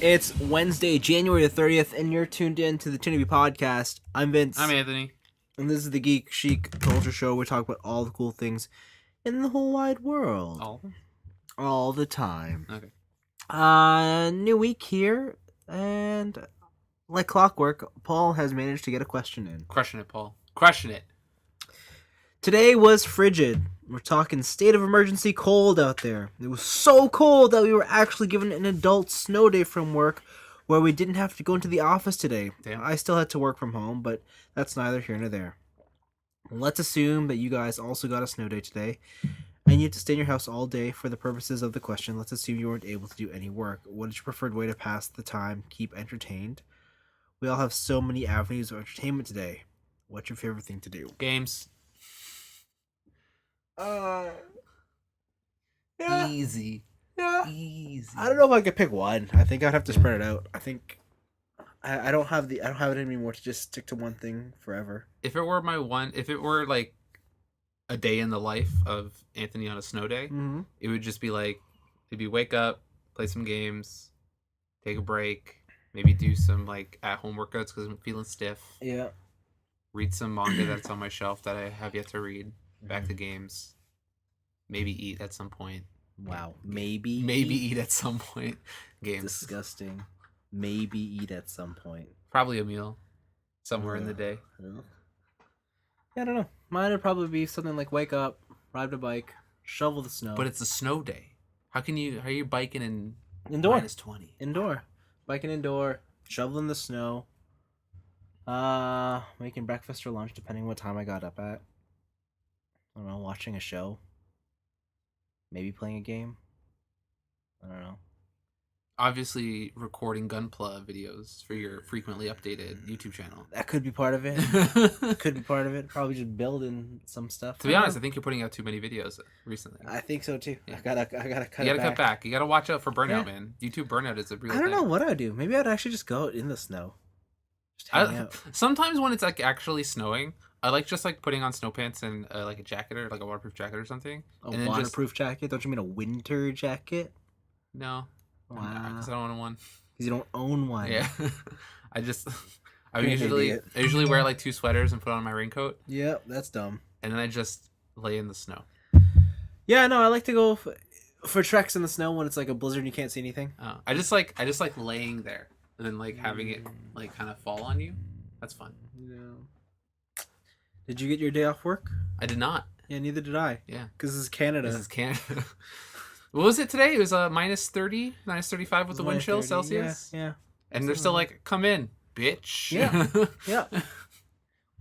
It's Wednesday, January the 30th, and you're tuned in to the TNIAB podcast. I'm Vince. I'm Anthony. And this is the Geek Chic Culture Show. We talk about all the cool things in the whole wide world. All the time. Okay. New week here, and like clockwork, Paul has managed to get a question in. Crushing it, Paul. Crushing it. Today was frigid. We're talking state of emergency cold out there. It was so cold that we were actually given an adult snow day from work where we didn't have to go into the office today. Damn. I still had to work from home, but that's neither here nor there. Let's assume that you guys also got a snow day today and you had to stay in your house all day for the purposes of the question. Let's assume you weren't able to do any work. What is your preferred way to pass the time, keep entertained? We all have so many avenues of entertainment today. What's your favorite thing to do? Games. Yeah. Easy. Yeah. Easy. I don't know if I could pick one. I think I'd have to spread it out. I think I don't have it in me anymore to just stick to one thing forever. If it were like a day in the life of Anthony on a snow day, it would just be like, it'd be wake up, play some games, take a break, maybe do some like at-home workouts because I'm feeling stiff. Yeah. Read some manga that's on my shelf that I have yet to read. Back to games. Maybe eat at some point. Wow. Maybe eat at some point. Games. Disgusting. Maybe eat at some point. Probably a meal. Somewhere in the day. Yeah, I don't know. Mine would probably be something like wake up, ride a bike, shovel the snow. But it's a snow day. How are you biking in indoor? -20? Indoor. Biking indoor, shoveling the snow. Making breakfast or lunch depending what time I got up at. I don't know, watching a show. Maybe playing a game. I don't know. Obviously recording Gunpla videos for your frequently updated YouTube channel. That could be part of it. Could be part of it. Probably just building some stuff. To be honest, I think you're putting out too many videos recently. I think so too. Yeah. I gotta cut You gotta it back. cut back. You gotta watch out for burnout, man. YouTube burnout is a real I don't thing. know what I'd do. Maybe I'd actually just go out in the snow. Just hang out. Sometimes when it's like actually snowing, I like just like putting on snow pants and like a jacket or like a waterproof jacket or something. A waterproof jacket? Don't you mean a winter jacket? No. Wow. Because I don't own one. Because you don't own one. Yeah. I You're an usually wear like 2 sweaters and put on my raincoat. Yep, that's dumb. And then I just lay in the snow. Yeah, no, I like to go for treks in the snow when it's like a blizzard and you can't see anything. I just like laying there and then like having it like kind of fall on you. That's fun. Yeah. Did you get your day off work? I did not. Yeah, neither did I. Yeah. Because this is Canada. What was it today? It was -30, -35 with the wind chill Celsius. Yeah. And they're still like, come in, bitch. Yeah. Yeah. We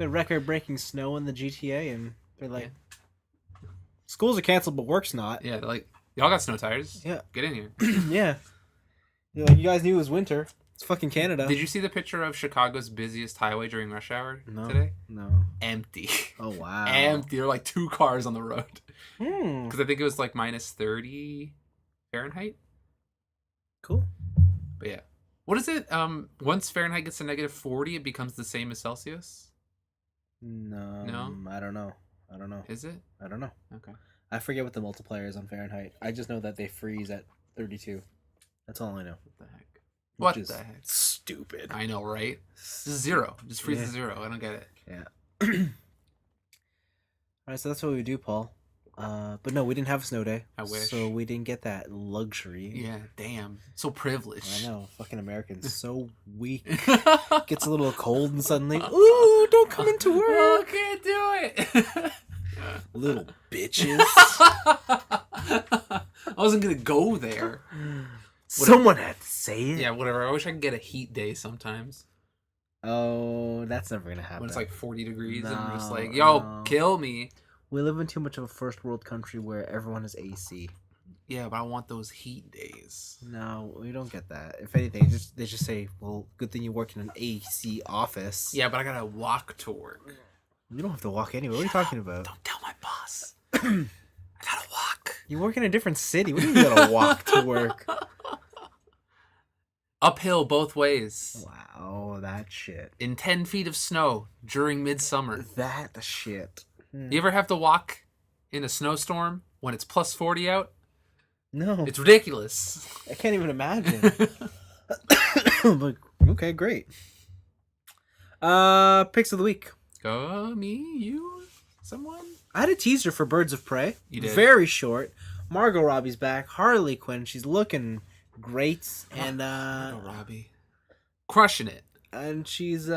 had record-breaking snow in the GTA, and they're like, schools are canceled, but work's not. Yeah, they're like, y'all got snow tires. Yeah. Get in here. Yeah. You're like, you guys knew it was winter. It's fucking Canada. Did you see the picture of Chicago's busiest highway during rush hour today? No. Empty. Oh, wow. Empty. There were like 2 cars on the road. Hmm. Because I think it was like -30 Fahrenheit. Cool. But yeah. What is it? Once Fahrenheit gets to -40, it becomes the same as Celsius? No. I don't know. Is it? I don't know. Okay. I forget what the multiplier is on Fahrenheit. I just know that they freeze at 32. That's all I know. What the heck? What Which is the heck? Stupid. I know, right? Just 0. Just freeze to 0. I don't get it. Yeah. Alright, so that's what we do, Paul. But no, we didn't have a snow day. I wish. So we didn't get that luxury. Yeah, damn. So privileged. I know. Fucking Americans. So weak. Gets a little cold and suddenly, ooh, don't come into work. Oh, can't do it. Little bitches. I wasn't going to go there. Someone had to say it. Yeah, whatever. I wish I could get a heat day sometimes. Oh, that's never going to happen. When it's like 40 degrees and I'm just No, like, yo, no. kill me. We live in too much of a first world country where everyone has AC. Yeah, but I want those heat days. No, we don't get that. If anything, they just say, well, good thing you work in an AC office. Yeah, but I gotta walk to work. You don't have to walk anywhere. What are you talking about? Don't tell my boss. I gotta walk. You work in a different city. What do you mean you gotta walk to work? Uphill both ways. Wow, that shit. In 10 feet of snow during midsummer. That shit. You ever have to walk in a snowstorm when it's +40 out? No. It's ridiculous. I can't even imagine. Like, okay, great. Picks of the week. Go me, you, someone. I had a teaser for Birds of Prey. You did. Very short. Margot Robbie's back. Harley Quinn. She's looking great, and Margot Robbie, crushing it. And she's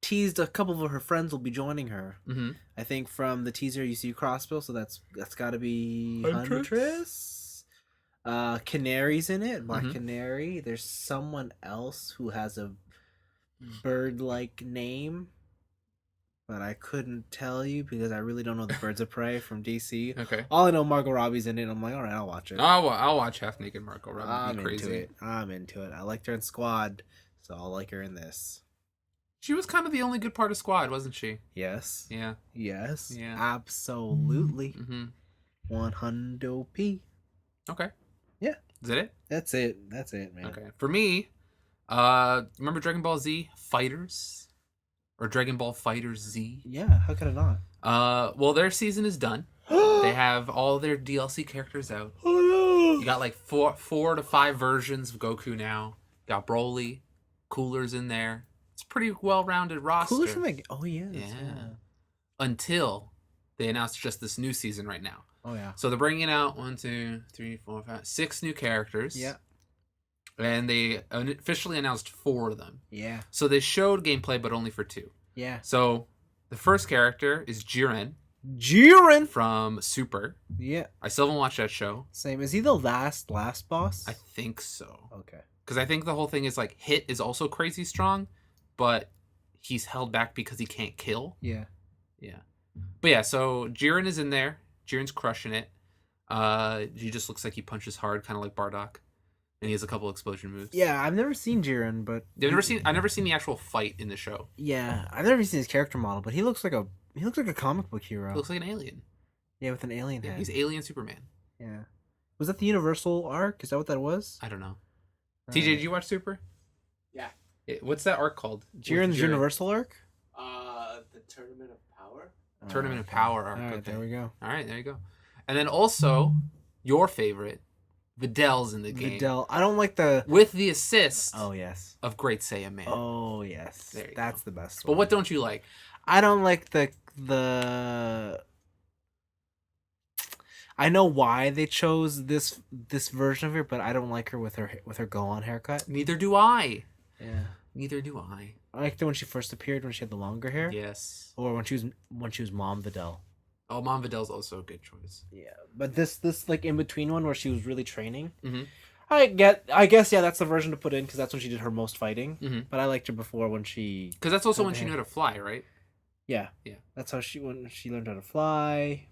teased a couple of her friends will be joining her. Mm-hmm. I think from the teaser you see Crossbill, so that's got to be Huntress. Canary's in it. Black Mhm. Canary. There's someone else who has a bird-like name, but I couldn't tell you because I really don't know the Birds of Prey from DC. Okay. All I know, Margot Robbie's in it. I'm like, all right, I'll watch it. I'll watch Half Naked Margot Robbie. I'm Be crazy. into it. I'm into it. I liked her in Squad, so I'll like her in this. She was kind of the only good part of Squad, wasn't she? Yes. Yeah. Yes. Yeah. Absolutely. Mm-hmm. 100p. Okay. Yeah. Is that it? That's it. That's it, man. Okay. For me, remember Dragon Ball Z Fighters? Or Dragon Ball Fighters Z? Yeah, how could I not? Well, their season is done. They have all their DLC characters out. Oh no! You got like four to five versions of Goku now. Got Broly, Cooler's in there. It's a pretty well-rounded roster. Cooler's from like, oh yeah. Yeah. Until they announced just this new season right now. Oh yeah. So they're bringing out 6 new characters. Yeah. And they officially announced 4 of them. Yeah. So they showed gameplay, but only for 2. Yeah. So the first character is Jiren Jiren from Super. Yeah. I still haven't watched that show. Same. Is he the last boss? I think so. Okay. Because I think the whole thing is like Hit is also crazy strong, but he's held back because he can't kill. Yeah. Yeah. But yeah, so Jiren is in there. Jiren's crushing it. He just looks like he punches hard, kind of like Bardock. And he has a couple explosion moves. Yeah, I've never seen Jiren, but I've never seen the actual fight in the show. yeah, I've never seen his character model, but he looks like a comic book hero. He looks like an alien. Yeah, with an alien Yeah, head. he's Alien Superman. Yeah. Was that the Universal arc? Is that what that was? I don't know. Right. TJ, did you watch Super? Yeah. What's that arc called? Jiren's Universal arc? The Tournament of Power. Tournament of Power arc. All right, okay. there we go. All right, there you go. And then also, your favorite, Vidal's in the game. Videl. I don't like the. With the assist Oh yes. of Great Saiyan Man. Oh yes. There you That's the best But one. what don't you like? I don't like the. I know why they chose this version of her, but I don't like her with her go on haircut. Neither do I. Yeah. Neither do I. I liked her when she first appeared when she had the longer hair. Yes. Or when she was Mom Videl. Oh, Mom Vidal's also a good choice. Yeah, but this like in between one where she was really training. Mm-hmm. I guess yeah, that's the version to put in because that's when she did her most fighting. Mm-hmm. But I liked her before when she. Because that's also when Okay. she knew how to fly, right? Yeah. Yeah. That's how when she learned how to fly.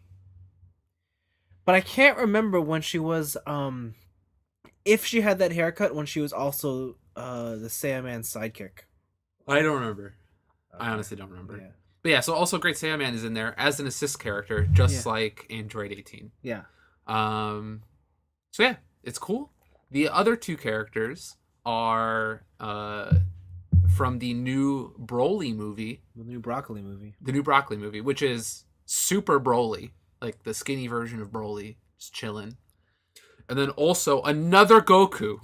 But I can't remember when she was if she had that haircut when she was also the Saiyaman's sidekick. I don't remember. Okay. I honestly don't remember. Yeah. But yeah, so also Great Saiyan Man is in there as an assist character, just Yeah. like Android 18. Yeah. So yeah, it's cool. The other 2 characters are from the new Broly movie. The new Broccoli movie. The new Broccoli movie, which is Super Broly, like the skinny version of Broly, just chilling. And then also another Goku,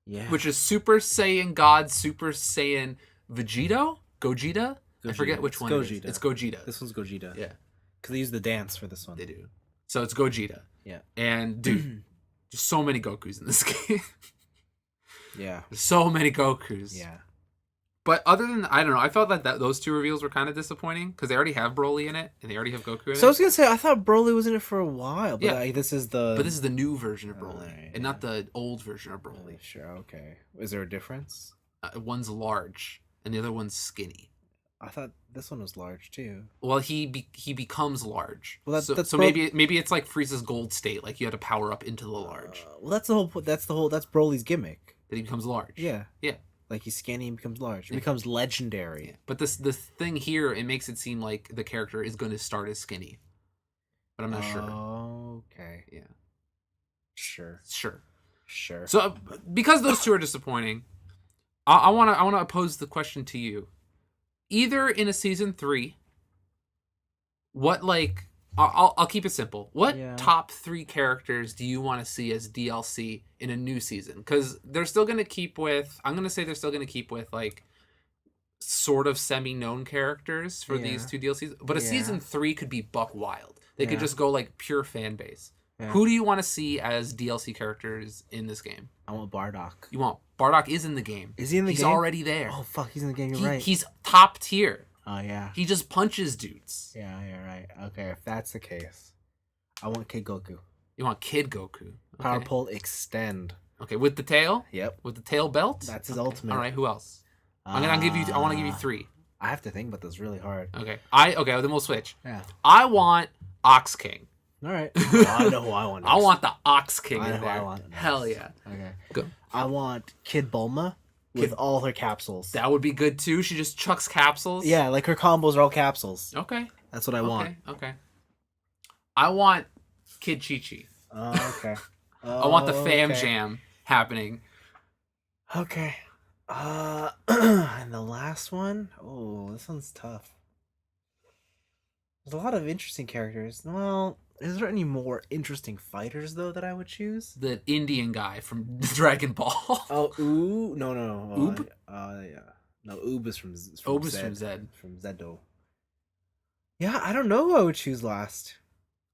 Yeah. which is Super Saiyan God, Super Saiyan Gogeta? I forget which one it is. Gogeta. It's Gogeta. This one's Gogeta. Yeah, Because they use the dance for this one. they do. So it's Gogeta. Yeah. And dude, there's so many Gokus in this game. Yeah. There's so many Gokus. Yeah. But other than, I don't know, I felt that those 2 reveals were kind of disappointing because they already have Broly in it and they already have Goku in So I it. was gonna say I thought Broly was in it for a while, but Yeah. this is the. But this is the new version of Broly Alright, and not the old version of Broly. Sure. Okay. Is there a difference? One's large and the other one's skinny. I thought this one was large too. Well, he becomes large. Well, that's so maybe it's like Frieza's gold state, like you have to power up into the large. Well, that's the whole. That's Broly's gimmick. That he becomes large. Yeah. Yeah. Like he's skinny and becomes large. He Yeah. becomes legendary. Yeah. But this thing here, it makes it seem like the character is going to start as skinny. But I'm not sure. Okay. Yeah. Sure. Sure. So because those 2 are disappointing, I want to pose the question to you. Either in a season 3, what like I'll keep it simple. What Yeah. top 3 characters do you want to see as DLC in a new season? Because they're still gonna keep with. I'm gonna say they're still gonna keep with like sort of semi-known characters for these Yeah. 2 DLCs. But a Yeah. season 3 could be buck wild. They could Yeah. just go like pure fan base. Yeah. Who do you want to see as DLC characters in this game? I want Bardock. You want Bardock is in the game. Is he in the He's game? already there. Oh fuck, he's in the game. You're right. He's top tier. Oh yeah. He just punches dudes. Yeah, you're right. Okay, if that's the case, I want Kid Goku. You want Kid Goku. Power Okay. Pole Extend. Okay, with the tail? Yep. With the tail belt? That's his Okay. ultimate. All right, who else? I want to give you 3. I have to think about this really hard. Okay. Okay, then we'll switch. Yeah. I want Ox King. All right. Well, I know who I want. I Next. want the Ox King I know in who I there. want next. Hell yeah. Okay. Go. I want Kid Bulma with all her capsules. That would be good too. She just chucks capsules. Yeah, like her combos are all capsules. Okay. That's what I want. Okay. I want Kid Chi-Chi. Oh, okay. I want the fam okay. jam happening. Okay. And the last one? Oh, this one's tough. There's a lot of interesting characters. Well, is there any more interesting fighters though that I would choose? The Indian guy from Dragon Ball. Oh, Oob? No. Oob? Yeah. No, Oob is from Oob is from Zed. From Zedo. Yeah, I don't know who I would choose last.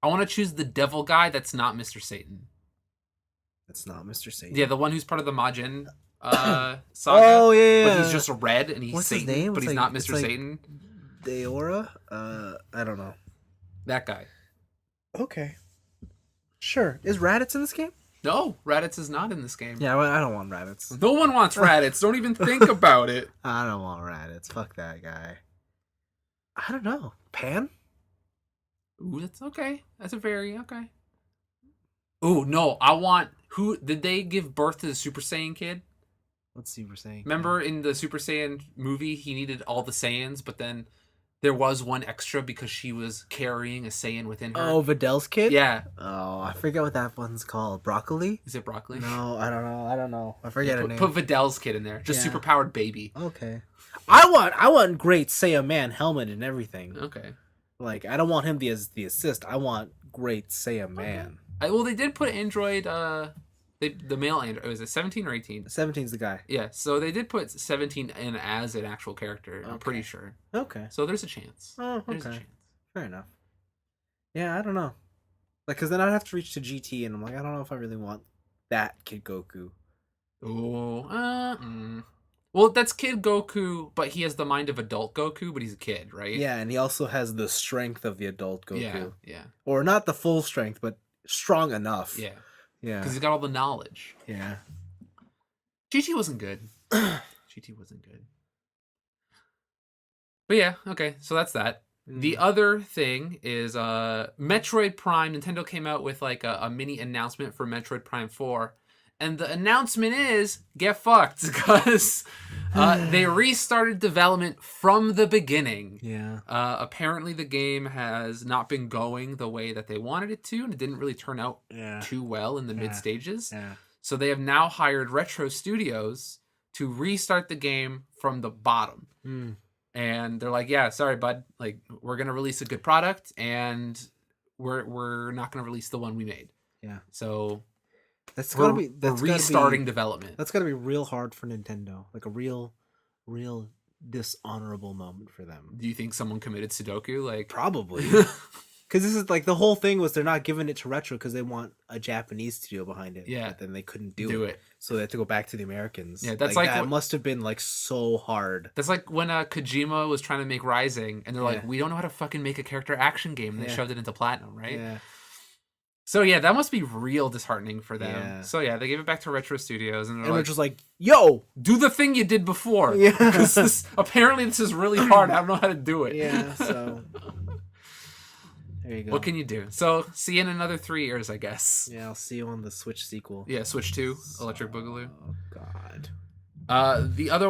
I want to choose the devil guy that's not Mr. Satan. That's not Mr. Satan. Yeah, the one who's part of the Majin saga. Oh, yeah. But he's just red and he's What's his Satan, name? but It's he's like- not it's Mr. like- Satan. Deora? I don't know. That guy. Okay. Sure. Is Raditz in this game? No, Raditz is not in this game. Yeah, well, I don't want Raditz. No one wants Raditz. Don't even think about it. I don't want Raditz. Fuck that guy. I don't know. Pan? Ooh, that's okay. That's a very okay. Ooh, no, I want who did they give birth to the Super Saiyan kid? Let's see what we're saying. Remember in the Super Saiyan movie, he needed all the Saiyans, but then there was one extra because she was carrying a Saiyan within her. Oh, Vidal's kid? Yeah. Oh, I forget what that one's called. Broccoli? Is it Broccoli? No, I don't know. I forget her name. Put Vidal's kid in there. Just Yeah. superpowered baby. Okay. I want great Saiyan Man helmet and everything. Okay. Like, I don't want him as the assist. I want great Saiyan Man. Well, they did put Android. The male Android. Was it 17 or 18? 17's the guy. Yeah. So they did put 17 in as an actual character. I'm pretty Okay. sure. Okay. So there's a chance. Oh, There's a okay. chance. Fair enough. Yeah, I don't know. Like, because then I'd have to reach to GT, and I'm like, I don't know if I really want that Kid Goku. Oh. Well, that's Kid Goku, but he has the mind of adult Goku, but he's a kid, right? Yeah, and he also has the strength of the adult Goku. Yeah. Or not the full strength, but strong enough. Yeah. Yeah. Because he's got all the knowledge. Yeah. GT wasn't good. GT wasn't good. But yeah, okay, so that's that. The other thing is Metroid Prime. Nintendo came out with like a mini announcement for Metroid Prime 4. And the announcement is, get fucked, because they restarted development from the beginning. Yeah. Apparently the game has not been going the way that they wanted it to, and it didn't really turn out Yeah. too well in the mid stages. Yeah. So they have now hired Retro Studios to restart the game from the bottom. Mm. And they're like, yeah, sorry, bud. Like, we're going to release a good product, and we're not going to release the one we made. Yeah. So That's we're, gotta be we're restarting gotta be, development. That's gotta be real hard for Nintendo. Like a real dishonorable moment for them. Do you think someone committed Sudoku? Like, Probably. Because this is like the whole thing was they're not giving it to Retro because they want a Japanese studio behind it. Yeah. But then they couldn't do do it. it. So they had to go back to the Americans. Yeah, that's like that what- must have been like so hard. That's like when Kojima was trying to make Rising, and they're like, Yeah. we don't know how to fucking make a character action game. And they Yeah. shoved it into Platinum, right? Yeah. So yeah, that must be real disheartening for them. Yeah. So yeah, they gave it back to Retro Studios, and they're And like, they're just like, yo! do the thing you did before. Yeah. Because apparently this is really hard. I don't know how to do it. Yeah, so there you go. What can you do? So see you in another 3 years, I guess. Yeah, I'll see you on the Switch sequel. Yeah, Switch 2, Electric Boogaloo. Oh god. The other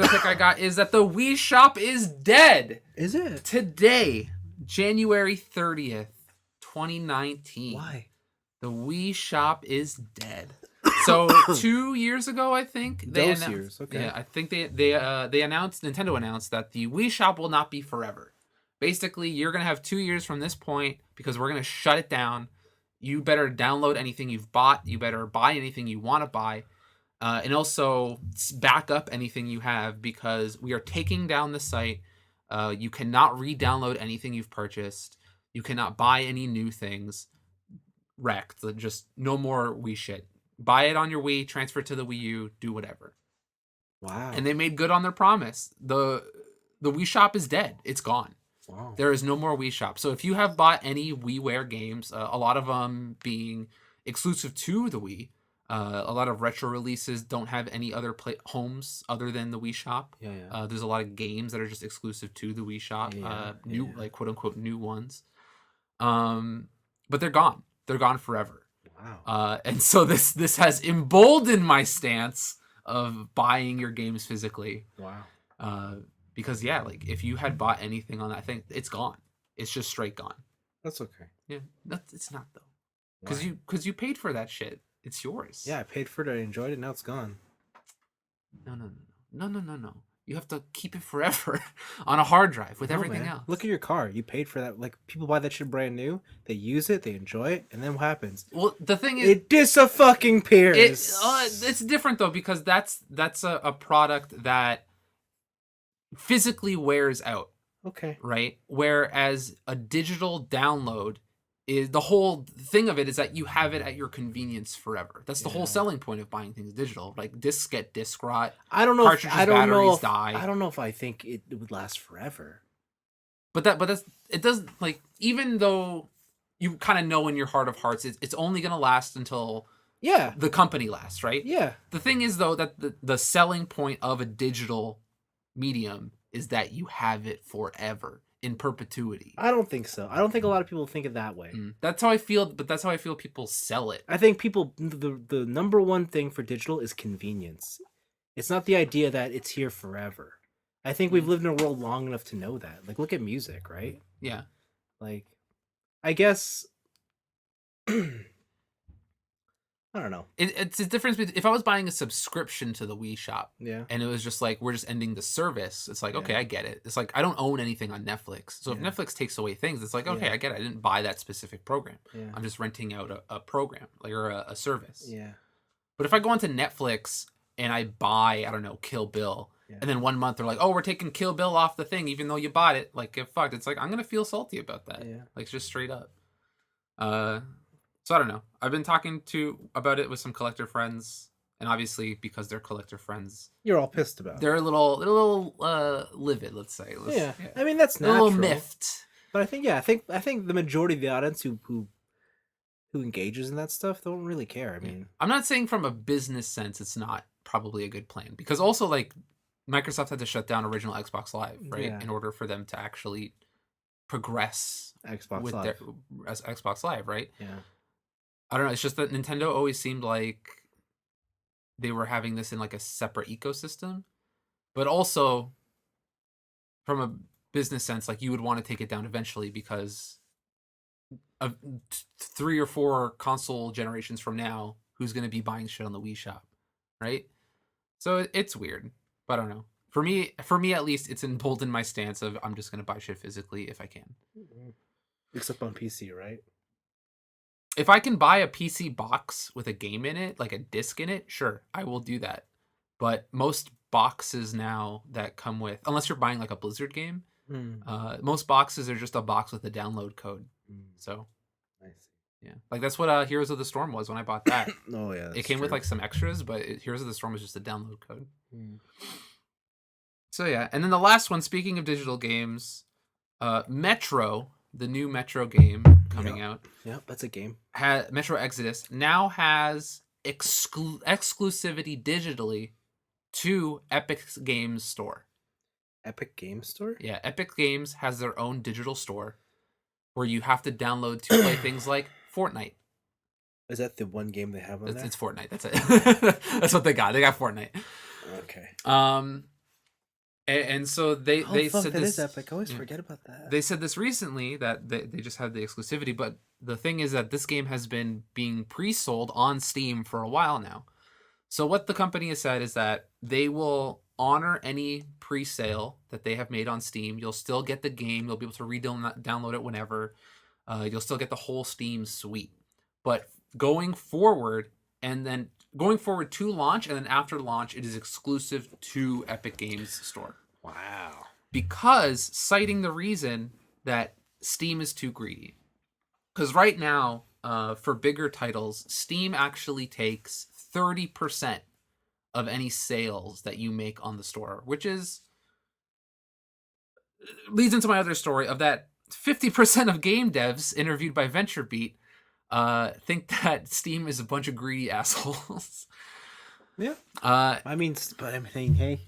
pick I got is that the Wii Shop is dead Is it? today, January 30th, 2019. Why? The Wii Shop is dead. So 2 years ago, I think Those years, okay. Yeah, I think they announced Nintendo announced that the Wii Shop will not be forever. Basically, you're going to have 2 years from this point because we're going to shut it down. You better download anything you've bought. You better buy anything you want to buy. And also back up anything you have because we are taking down the site. You cannot re-download anything you've purchased. You cannot buy any new things. Wrecked. Just no more Wii shit. Buy it on your Wii, transfer it to the Wii U, do whatever. Wow. And they made good on their promise. The Wii Shop is dead. It's gone. Wow. There is no more Wii Shop. So if you have bought any WiiWare games, a lot of them being exclusive to the Wii, a lot of retro releases don't have any other homes other than the Wii Shop. Yeah. There's a lot of games that are just exclusive to the Wii Shop, new like quote unquote new ones. But they're gone. They're gone forever. Wow. And so this has emboldened my stance of buying your games physically. Wow. Because yeah, like if you had bought anything on that thing, it's gone. It's just straight gone. That's okay. Yeah, it's not though. Because you paid for that shit. It's yours. Yeah, I paid for it. I enjoyed it. Now it's gone. No. You have to keep it forever on a hard drive with everything else. Look at your car. You paid for that. Like people buy that shit brand new. They use it. They enjoy it, and then what happens? Well, the thing is, it disappears. It's different though because that's a product that physically wears out. Okay. Right. Whereas a digital download is the whole thing of it is that you have it at your convenience forever. That's the whole selling point of buying things digital. Like discs get disc rot. I don't know. Batteries die. I don't know if I think it would last forever. But it does, like, even though you kind of know in your heart of hearts it's only gonna last until the company lasts, right? Yeah. The thing is though that the selling point of a digital medium is that you have it forever. In perpetuity. I don't think so. I don't think a lot of people think it that way. That's how I feel, but that's how I feel people sell it. I think people, the number one thing for digital is convenience. It's not the idea that it's here forever. I think we've lived in a world long enough to know that. Like, look at music, right? Yeah. Like, I guess... I don't know. It's a difference between if I was buying a subscription to the Wii Shop, and it was just like we're just ending the service. It's like okay, I get it. It's like I don't own anything on Netflix, so if Netflix takes away things, it's like okay, I get it. I didn't buy that specific program. I'm just renting out a program, like or a service. Yeah. But if I go onto Netflix and I buy, I don't know, Kill Bill, and then 1 month they're like, oh, we're taking Kill Bill off the thing, even though you bought it. Like get fucked. It's like I'm gonna feel salty about that. Yeah. Like just straight up. So I don't know. I've been talking about it with some collector friends, and obviously because they're collector friends, you're all pissed about it. They're a little livid, let's say. Yeah. I mean that's natural. A little miffed. But I think the majority of the audience who engages in that stuff don't really care. I mean, I'm not saying from a business sense it's not probably a good plan because also like Microsoft had to shut down original Xbox Live, right, in order for them to actually progress Xbox Live. Xbox Live, right? Yeah. I don't know. It's just that Nintendo always seemed like they were having this in like a separate ecosystem, but also from a business sense, like you would want to take it down eventually because of 3 or 4 console generations from now, who's going to be buying shit on the Wii Shop, right? So it's weird, but I don't know. For me at least, it's emboldened my stance of I'm just going to buy shit physically if I can. Except on PC, right? If I can buy a PC box with a game in it, like a disc in it, sure, I will do that. But most boxes now that come with, unless you're buying like a Blizzard game, most boxes are just a box with a download code. So, I see. Yeah, like that's what Heroes of the Storm was when I bought that. Oh yeah, it came with like some extras, but Heroes of the Storm was just a download code. So yeah, and then the last one. Speaking of digital games, Metro. The new Metro game coming out. Yeah, that's a game. Metro Exodus now has exclusivity digitally to Epic Games Store. Epic Games Store? Yeah, Epic Games has their own digital store where you have to download to play things like Fortnite. Is that the one game they have on there? It's Fortnite. That's it. That's what they got. They got Fortnite. Okay. And so they said this. Is Epic. I always forget about that. They said this recently that they just have the exclusivity, but the thing is that this game has been being pre-sold on Steam for a while now. So what the company has said is that they will honor any pre-sale that they have made on Steam. You'll still get the game. You'll be able to download it whenever. You'll still get the whole Steam suite. But going forward to launch, and then after launch, it is exclusive to Epic Games Store. Wow. Because citing the reason that Steam is too greedy. Because right now, for bigger titles, Steam actually takes 30% of any sales that you make on the store, which leads into my other story of that 50% of game devs interviewed by VentureBeat think that Steam is a bunch of greedy assholes. Yeah. I mean, hey,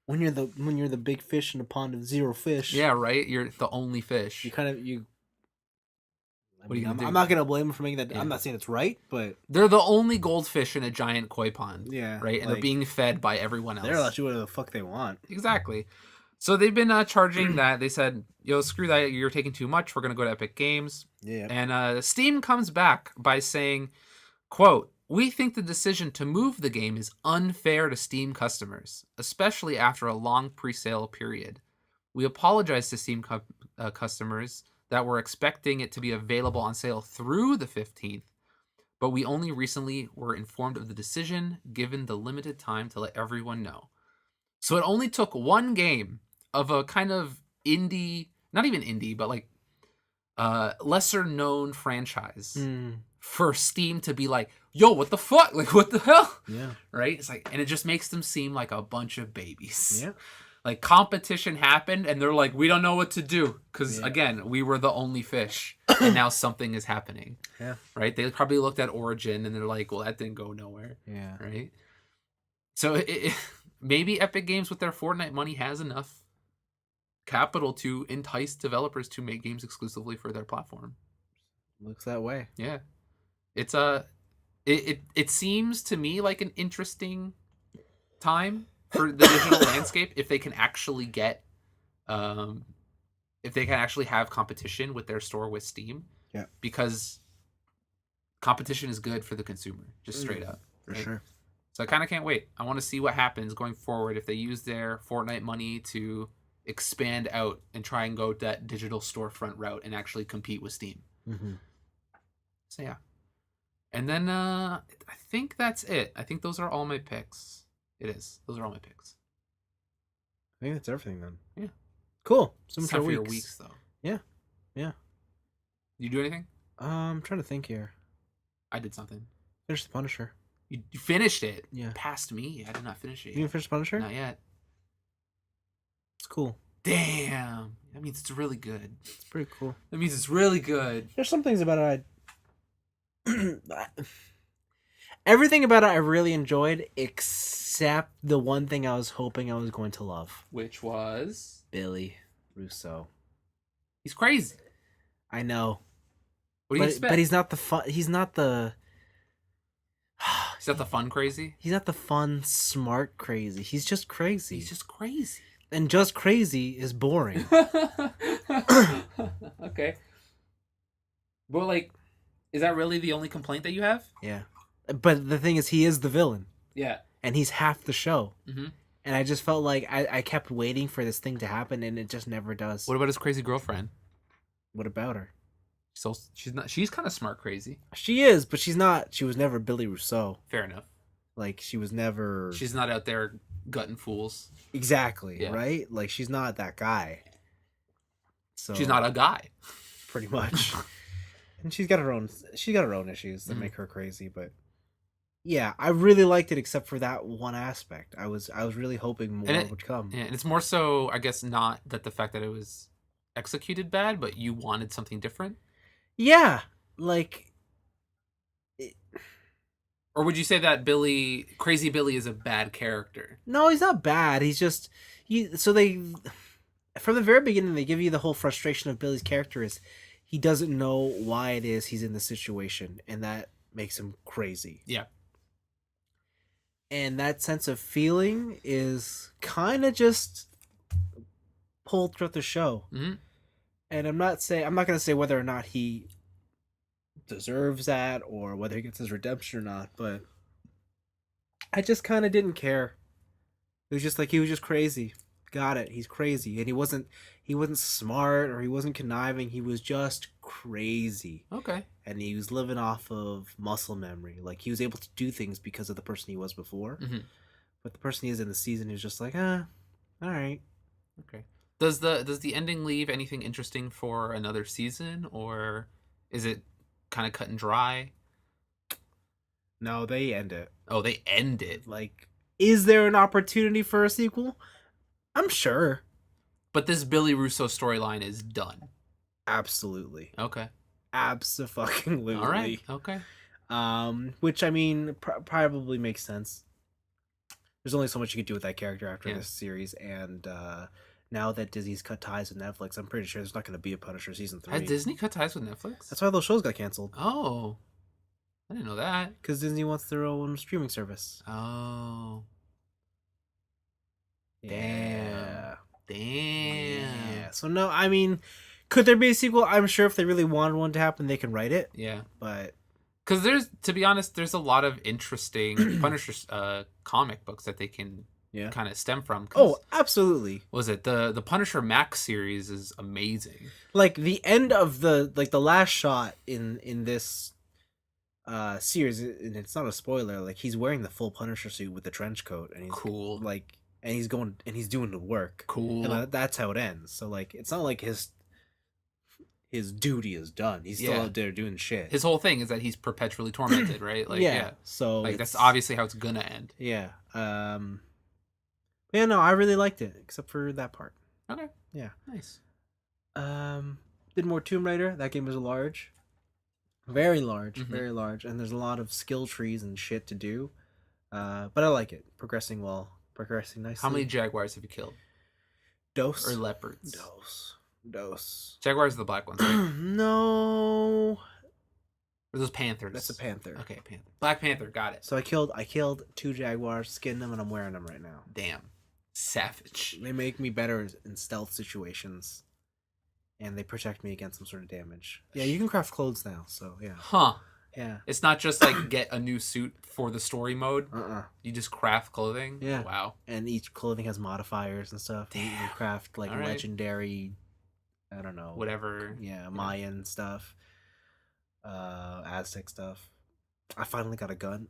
when you're the big fish in a pond of zero fish. Yeah, right. You're the only fish. You kind of What are you gonna do? I'm not gonna blame them for making that. Yeah. I'm not saying it's right, but they're the only goldfish in a giant koi pond. Yeah, right. And they're being fed by everyone else. They're allowed to do whatever the fuck they want. Exactly. So they've been charging that. They said, "Yo, screw that. You're taking too much. We're gonna go to Epic Games." Yeah. And Steam comes back by saying, "Quote: We think the decision to move the game is unfair to Steam customers, especially after a long pre-sale period. We apologize to Steam customers that were expecting it to be available on sale through the 15th, but we only recently were informed of the decision given the limited time to let everyone know." So it only took one game of a kind of indie, not even indie, but like lesser known franchise for Steam to be like, "Yo, what the fuck? Like, what the hell?" Yeah. Right? It's like, and it just makes them seem like a bunch of babies. Yeah. Like, competition happened and they're like, "We don't know what to do." Because again, we were the only fish and now something is happening. Yeah. Right? They probably looked at Origin and they're like, "Well, that didn't go nowhere." Yeah. Right? So maybe Epic Games with their Fortnite money has enough capital to entice developers to make games exclusively for their platform. Looks that way. Yeah. It's it seems to me like an interesting time for the digital landscape if they can actually get if they can actually have competition with their store with Steam. Yeah. Because competition is good for the consumer, just straight up. For right? sure. So I kind of can't wait. I want to see what happens going forward if they use their Fortnite money to expand out and try and go that digital storefront route and actually compete with Steam. Mm-hmm. So yeah. And then I think that's it. I think those are all my picks. It is. Those are all my picks. I think that's everything then. Yeah. Cool. So It's much time for for your weeks. weeks though. Yeah. Yeah. You do anything? I'm trying to think here. I did something. Finish the Punisher. You finished it. Yeah. Past me. I did not finish it You yet. didn't finish the Punisher? Not yet. It's cool. Damn. That means it's really good. It's pretty cool. That means it's really good. There's some things about it everything about it I really enjoyed, except the one thing I was hoping I was going to love. Which was? Billy Russo. He's crazy. I know. What do you expect? But he's not the fun. He's not the. Is that the fun crazy? He's not the fun, smart crazy. He's just crazy. He's just crazy. And just crazy is boring. Okay. But like, is that really the only complaint that you have? Yeah. But the thing is, he is the villain. Yeah. And he's half the show. Mm-hmm. And I just felt like I kept waiting for this thing to happen, and it just never does. What about his crazy girlfriend? What about her? So she's not. She's kind of smart crazy. She is, but she's not. She was never Billy Rousseau. Fair enough. Like, she was never. She's not out there gutting fools. Exactly, Yeah. right? Like, she's not that guy. So She's not a guy. pretty much. And she's got her own issues that make her crazy, but yeah, I really liked it except for that one aspect. I was really hoping more would come. Yeah, and it's more so, I guess, not that the fact that it was executed bad, but you wanted something different. Yeah, like. Or would you say that Crazy Billy is a bad character? No, he's not bad. He's just from the very beginning they give you the whole frustration of Billy's character is he doesn't know why it is he's in the situation, and that makes him crazy. Yeah. And that sense of feeling is kind of just pulled throughout the show. Mm-hmm. And I'm not going to say whether or not he deserves that or whether he gets his redemption or not, but I just kind of didn't care. It was just like he was just crazy. Got it. He's crazy, and he wasn't smart or he wasn't conniving. He was just crazy, Okay. and he was living off of muscle memory. Like he was able to do things because of the person he was before. Hmm. But the person he is in the season is just like, all right. Okay. Does the ending leave anything interesting for another season, or is it kind of cut and dry? No, they end it. Oh, they end it. Like, is there an opportunity for a sequel? I'm sure. But this Billy Russo storyline is done. Absolutely. Okay. Abso-fucking-lutely. All right. Okay. Which I mean, probably makes sense. There's only so much you could do with that character after Yeah. this series, and now that Disney's cut ties with Netflix, I'm pretty sure there's not going to be a Punisher season 3. Has Disney cut ties with Netflix? That's why those shows got canceled. Oh, I didn't know that. Because Disney wants their own streaming service. Oh, Yeah. damn. Yeah. So no, I mean, could there be a sequel? I'm sure if they really wanted one to happen, they can write it. Yeah. But Because to be honest, there's a lot of interesting Punisher comic books that they can kind of stem from. Oh, absolutely. Was it the Punisher Max series is amazing. Like the end of the last shot in this series, and it's not a spoiler, like he's wearing the full Punisher suit with the trench coat, and he's Cool. like, and he's going and he's doing the work. Cool. And that's how it ends. So like, it's not like his duty is done. He's still out there doing shit. His whole thing is that he's perpetually tormented, right? Like, yeah. So like that's obviously how it's gonna end. Yeah. Yeah. No, I really liked it, except for that part. Okay. Yeah. Nice. Did more Tomb Raider. That game was large. Very large. Mhm. Very large. And there's a lot of skill trees and shit to do. But I like it. Progressing well. Progressing nicely. How many jaguars have you killed? Dose? Or leopards? Dose. Jaguars are the black ones, right? No. Or those panthers? That's a panther. Okay, panther. Black panther, got it. So I killed 2 jaguars, skinned them, and I'm wearing them right now. Damn. Savage. They make me better in stealth situations. And they protect me against some sort of damage. Yeah, you can craft clothes now, so yeah. Huh. Yeah. It's not just like get a new suit for the story mode. You just craft clothing. Yeah. Wow. And each clothing has modifiers and stuff. You craft like All right. legendary, I don't know, Whatever. Yeah, Mayan stuff, Aztec stuff. I finally got a gun.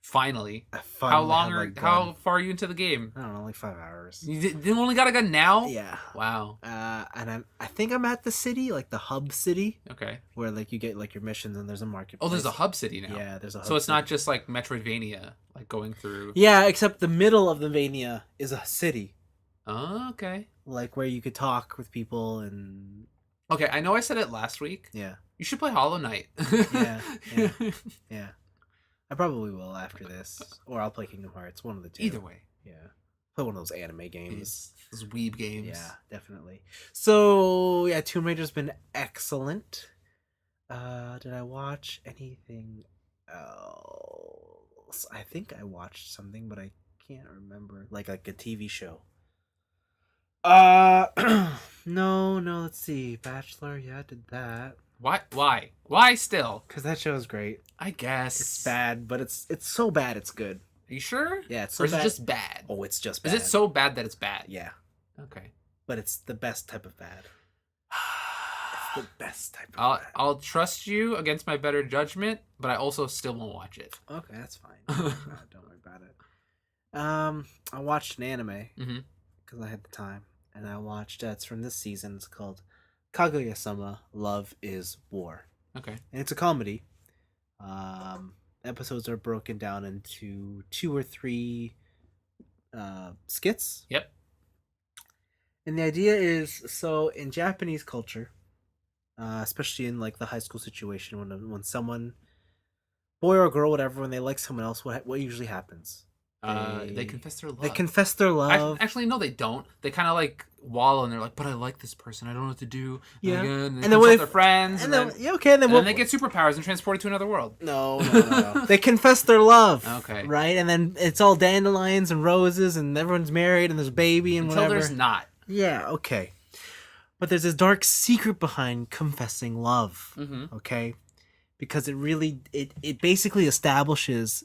Finally. I How finally long have a are gun. how far are you into the game? I don't know, like 5 hours. You only got a gun now? Yeah. Wow. And I think I'm at the city, like the hub city, Okay. where like you get like your missions and there's a marketplace. Oh, there's a hub city now. Yeah, there's a hub. So it's not city. just like Metroidvania, like going through. Yeah, except the middle of the Vania is a city, Oh, okay. like where you could talk with people and Okay, I know I said it last week. yeah. You should play Hollow Knight. Yeah. Yeah. I probably will after this, or I'll play Kingdom Hearts. One of the two. Either way. Yeah. Play one of those anime games. Those weeb games. Yeah, definitely. So yeah, Tomb Raider's been excellent. Did I watch anything else? I think I watched something, but I can't remember. Like a TV show. No, let's see. Bachelor, yeah, I did that. Why? Why still? Because that show is great. I guess. It's bad, but it's so bad it's good. Are you sure? Yeah, it's so Or is bad. it just bad? Oh, it's just bad. Is it so bad that it's bad? Yeah, Okay. but it's the best type of bad. It's the best type of bad. I'll trust you against my better judgment, but I also still won't watch it. Okay, that's fine. Don't worry about it. I watched an anime because I had the time, and I watched. It's from this season. It's called Kaguya-sama: Love is War. Okay. And it's a comedy. Episodes are broken down into 2 or 3 skits. Yep. And the idea is, so in Japanese culture, especially in like the high school situation, when someone, boy or girl, whatever, when they like someone else, what usually happens? They confess their love. They confess their love. Actually, no, they don't. They kind of like wallow and they're like, but I like this person. I don't know what to do. Yeah. And then then when their friends. and And then, yeah, okay, and and then they get superpowers and transported to another world. No. They confess their love. Okay. Right, and then it's all dandelions and roses, and everyone's married, and there's a baby and Until whatever. there's not. Yeah. Okay. But there's this dark secret behind confessing love. Mm-hmm. Okay, because it really it basically establishes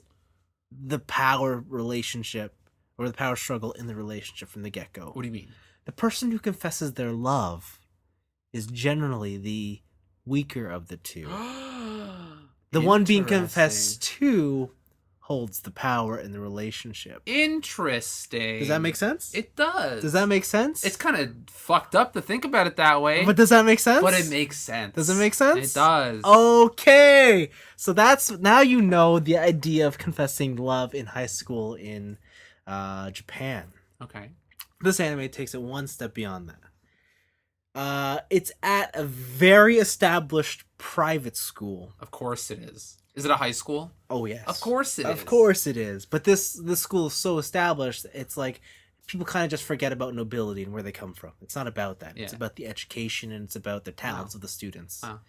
the power relationship or the power struggle in the relationship from the get-go. What do you mean? The person who confesses their love is generally the weaker of the two. The one being confessed to holds the power in the relationship. Interesting. Does that make sense? It does. Does that make sense? It's kind of fucked up to think about it that way. But does that make sense? But it makes sense. Does it make sense? It does. Okay. So that's now you know the idea of confessing love in high school in Japan. Okay. This anime takes it one step beyond that. It's at a very established private school. Of course it is. Is it a high school? Oh yes. Of course it is. Of course it is. But this school is so established, it's like people kind of just forget about nobility and where they come from. It's not about that. Yeah. It's about the education and it's about the talents of the students. Wow.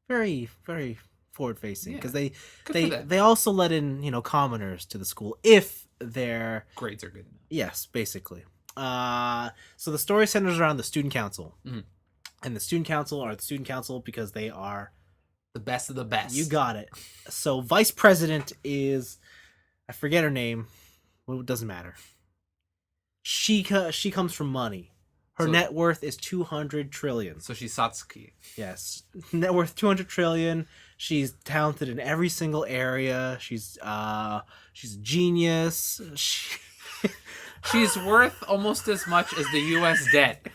Very, very forward facing because Good for them. they also let in commoners to the school if they're Grades are good enough. yes, basically. So the story centers around the student council, and the student council are the student council because they are The best of the best. you got it. So vice president is I forget her name. Well, it doesn't matter. She comes from money. Her So- net worth is 200 trillion. So she's Satsuki. Yes, net worth 200 trillion. She's talented in every single area. She's a genius. She's worth almost as much as the U.S. debt.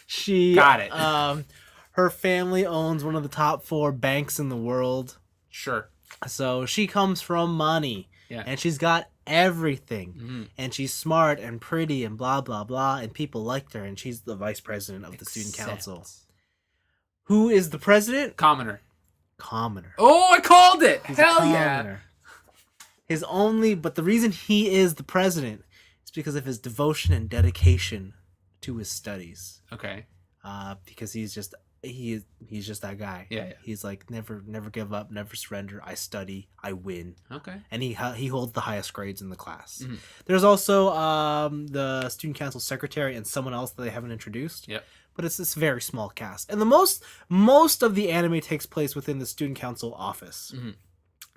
She Got it. Her family owns one of the top 4 banks in the world. Sure. So she comes from money. Yeah. And she's got everything. Mm-hmm. And she's smart and pretty and blah, blah, blah. And people liked her. And she's the vice president of the student council. Who is the president? Commoner. Commoner. Oh, I called it! He's Hell a yeah! commoner. But the reason he is the president is because of his devotion and dedication to his studies. Okay. Because he's just that guy. Yeah. He's like never give up, never surrender. I study, I win, Okay. and he holds the highest grades in the class. Mhm. There's also the student council secretary and someone else that they haven't introduced. Yep. But it's this very small cast, and the most of the anime takes place within the student council office. Mhm.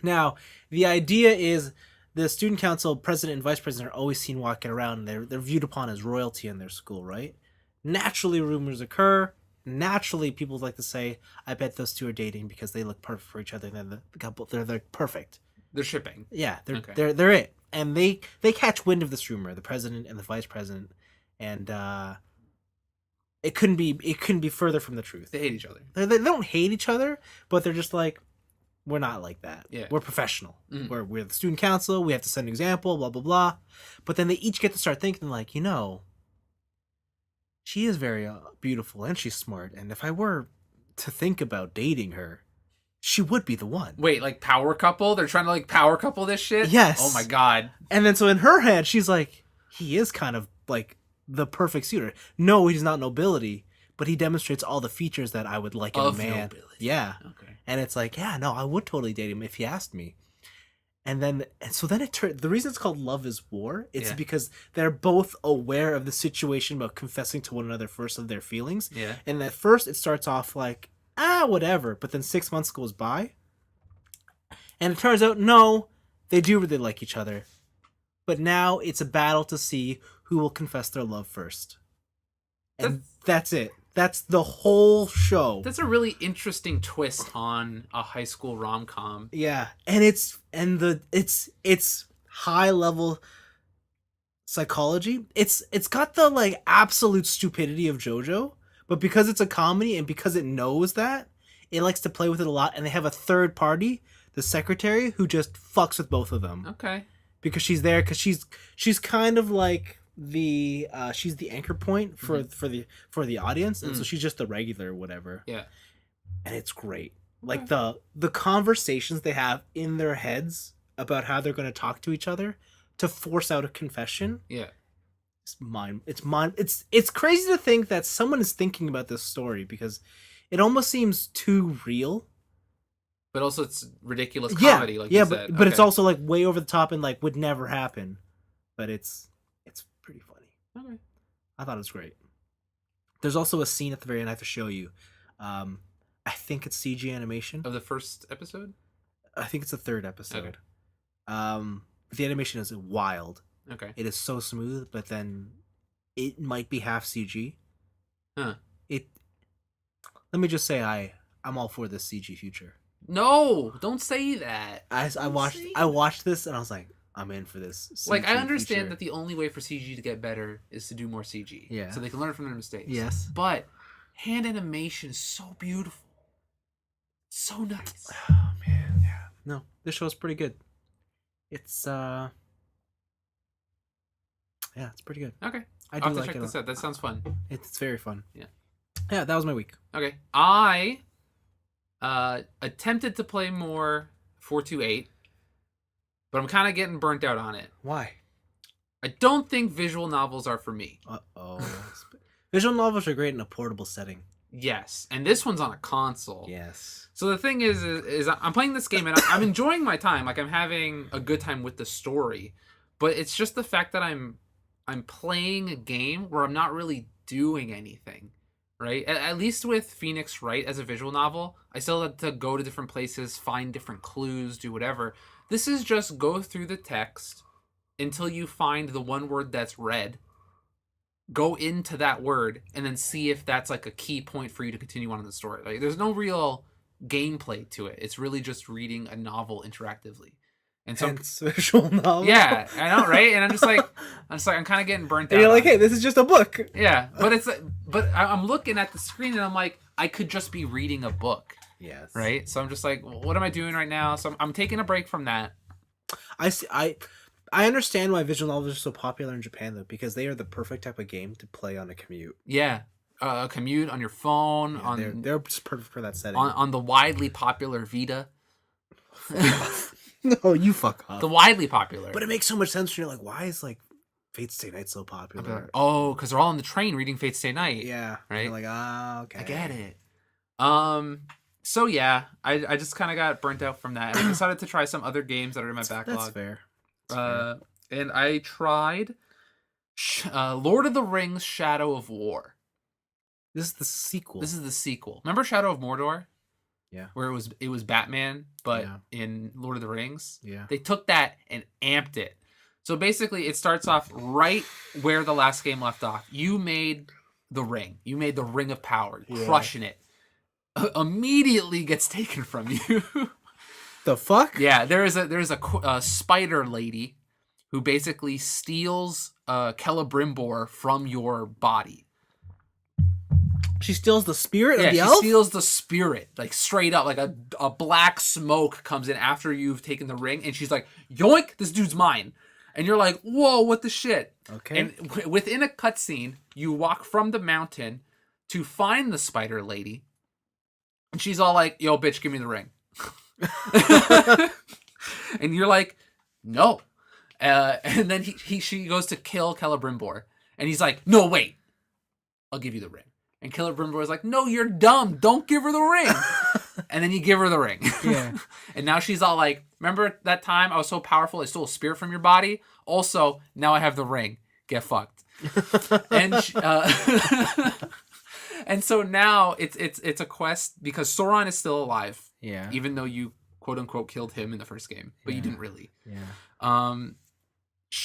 Now, the idea is the student council president and vice president are always seen walking around, and they're viewed upon as royalty in their school, right? Naturally, rumors occur. Naturally, people like to say, "I bet those two are dating because they look perfect for each other." They're the couple. They're perfect. They're shipping. Yeah, Okay. they're it. And they catch wind of this rumor, the president and the vice president, and it couldn't be further from the truth. They hate each other. They don't hate each other, but they're just like, we're not like that. Yeah. We're professional. Mhm. We're the student council. We have to set an example. Blah blah blah. But then they each get to start thinking like, she is very beautiful and she's smart. And if I were to think about dating her, she would be the one. Wait, like power couple? They're trying to like power couple this shit? Yes. Oh my god. And then so in her head, she's like, he is kind of like the perfect suitor. No, he's not nobility, but he demonstrates all the features that I would like in a Of man. nobility. Yeah. Okay. And it's like, yeah, no, I would totally date him if he asked me. And so then it turned. The reason it's called Love is War, it's Yeah. because they're both aware of the situation about confessing to one another first of their feelings. Yeah. And at first it starts off like, whatever. But then 6 months goes by. And it turns out, no, they do really like each other. But now it's a battle to see who will confess their love first. And that's it. That's the whole show. That's a really interesting twist on a high school rom-com. Yeah, and it's high level psychology. It's got the like absolute stupidity of JoJo, but because it's a comedy and because it knows that, it likes to play with it a lot. And they have a third party, the secretary, who just fucks with both of them Okay. because she's there because she's kind of like she's the anchor point for the audience, and so she's just the regular whatever. Yeah. And it's great. Like the conversations they have in their heads about how they're going to talk to each other to force out a confession. Yeah. It's crazy to think that someone is thinking about this story because it almost seems too real. But also it's ridiculous comedy, like you said. but it's Okay. also like way over the top and like would never happen. But it's pretty funny. Okay. I thought it was great. There's also a scene at the very end I have to show you. I think it's CG animation. Of the first episode? I think it's the third episode. The animation is wild. Okay. It is so smooth, but then it might be half CG. Huh. It. Let me just say, I'm all for this CG future. No, don't say that. I Don't watched say I that. watched this and I was like, I'm in for this. CG Like, I understand future. that the only way for CG to get better is to do more CG. Yeah. So they can learn from their mistakes. Yes. But hand animation is so beautiful. So nice. Oh man, yeah. No, this show's pretty good. It's yeah, it's pretty good. Okay. I I'll do have to like check it. this out. That sounds fun. It's very fun. Yeah. Yeah, that was my week. Okay. I attempted to play more 428, but I'm kind of getting burnt out on it. Why? I don't think visual novels are for me. Visual novels are great in a portable setting. Yes, and this one's on a console. Yes. So the thing is I'm playing this game and I'm enjoying my time. Like, I'm having a good time with the story, but it's just the fact that I'm playing a game where I'm not really doing anything, right? At least with Phoenix Wright as a visual novel, I still had to go to different places, find different clues, do whatever. This is just go through the text until you find the one word that's red. Go into that word and then see if that's like a key point for you to continue on in the story. Like, there's no real gameplay to it. It's really just reading a novel interactively. And so, Hence visual novel. yeah, I know, right? And I'm kind of getting burnt out. And you're like, on hey, it. this is just a book. Yeah, but I'm looking at the screen and I'm like, I could just be reading a book, Yes. right? So I'm just like, what am I doing right now? So I'm taking a break from that. I understand why visual novels are so popular in Japan though, because they are the perfect type of game to play on a commute. Yeah, commute on your phone, Yeah, they're just perfect for that setting. on the widely popular Vita. No, you fuck up. The widely popular. But it makes so much sense when you're like, why is like Fate Stay Night so popular? Oh, because they're all on the train reading Fate Stay Night. Yeah. Right? You're like, okay. I get it. So yeah, I just kind of got burnt out from that, and I decided to try some other games that are in my backlog. That's fair. That's fair. And I tried Lord of the Rings: Shadow of War. This is the sequel. This is the sequel. Remember Shadow of Mordor? Yeah. Where it was Batman, but Yeah. in Lord of the Rings. Yeah. They took that and amped it. So basically, it starts off right where the last game left off. You made the ring. You made the Ring of Power, crushing it. Immediately gets taken from you. The fuck? Yeah, there's a spider lady who basically steals Celebrimbor from your body. She steals the spirit of the she elf? steals the spirit, like straight up, like a black smoke comes in after you've taken the ring, and she's like, yoink, this dude's mine. And you're like, whoa, what the shit? Okay. And within a cutscene, you walk from the mountain to find the spider lady, and she's all like, yo, bitch, give me the ring. And you're like, no. And then she goes to kill Celebrimbor, and he's like, no, wait, I'll give you the ring. And Celebrimbor is like, no, you're dumb, don't give her the ring. And then you give her the ring. Yeah. And now she's all like, remember that time I was so powerful I stole a spirit from your body? Also, now I have the ring, get fucked. And and so now it's a quest because Sauron is still alive. Yeah. Even though you quote unquote killed him in the first game, but you didn't really. Yeah.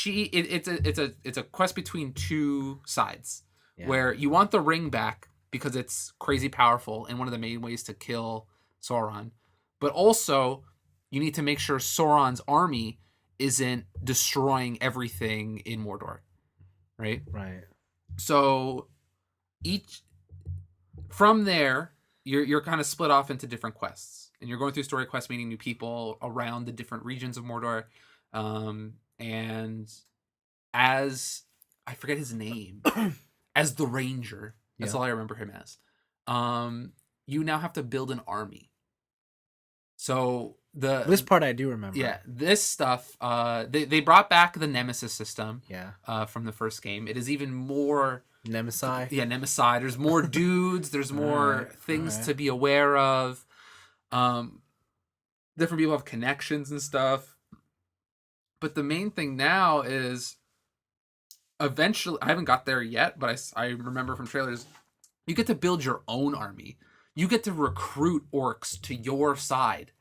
It's a quest between two sides. Yeah. Where you want the ring back because it's crazy powerful and one of the main ways to kill Sauron. But also, you need to make sure Sauron's army isn't destroying everything in Mordor. Right? Right. So, from there, you're kind of split off into different quests. And you're going through story quests, meeting new people around the different regions of Mordor. And as... I forget his name... as the Ranger. That's all I remember him as. You now have to build an army. So this part I do remember. Yeah, this stuff. They brought back the Nemesis system. Yeah. From the first game. It is even more Nemesis. Yeah, Nemesis. There's more dudes. There's more things to be aware of. Different people have connections and stuff. But the main thing now is. Eventually, I haven't got there yet, but I remember from trailers, you get to build your own army. You get to recruit orcs to your side,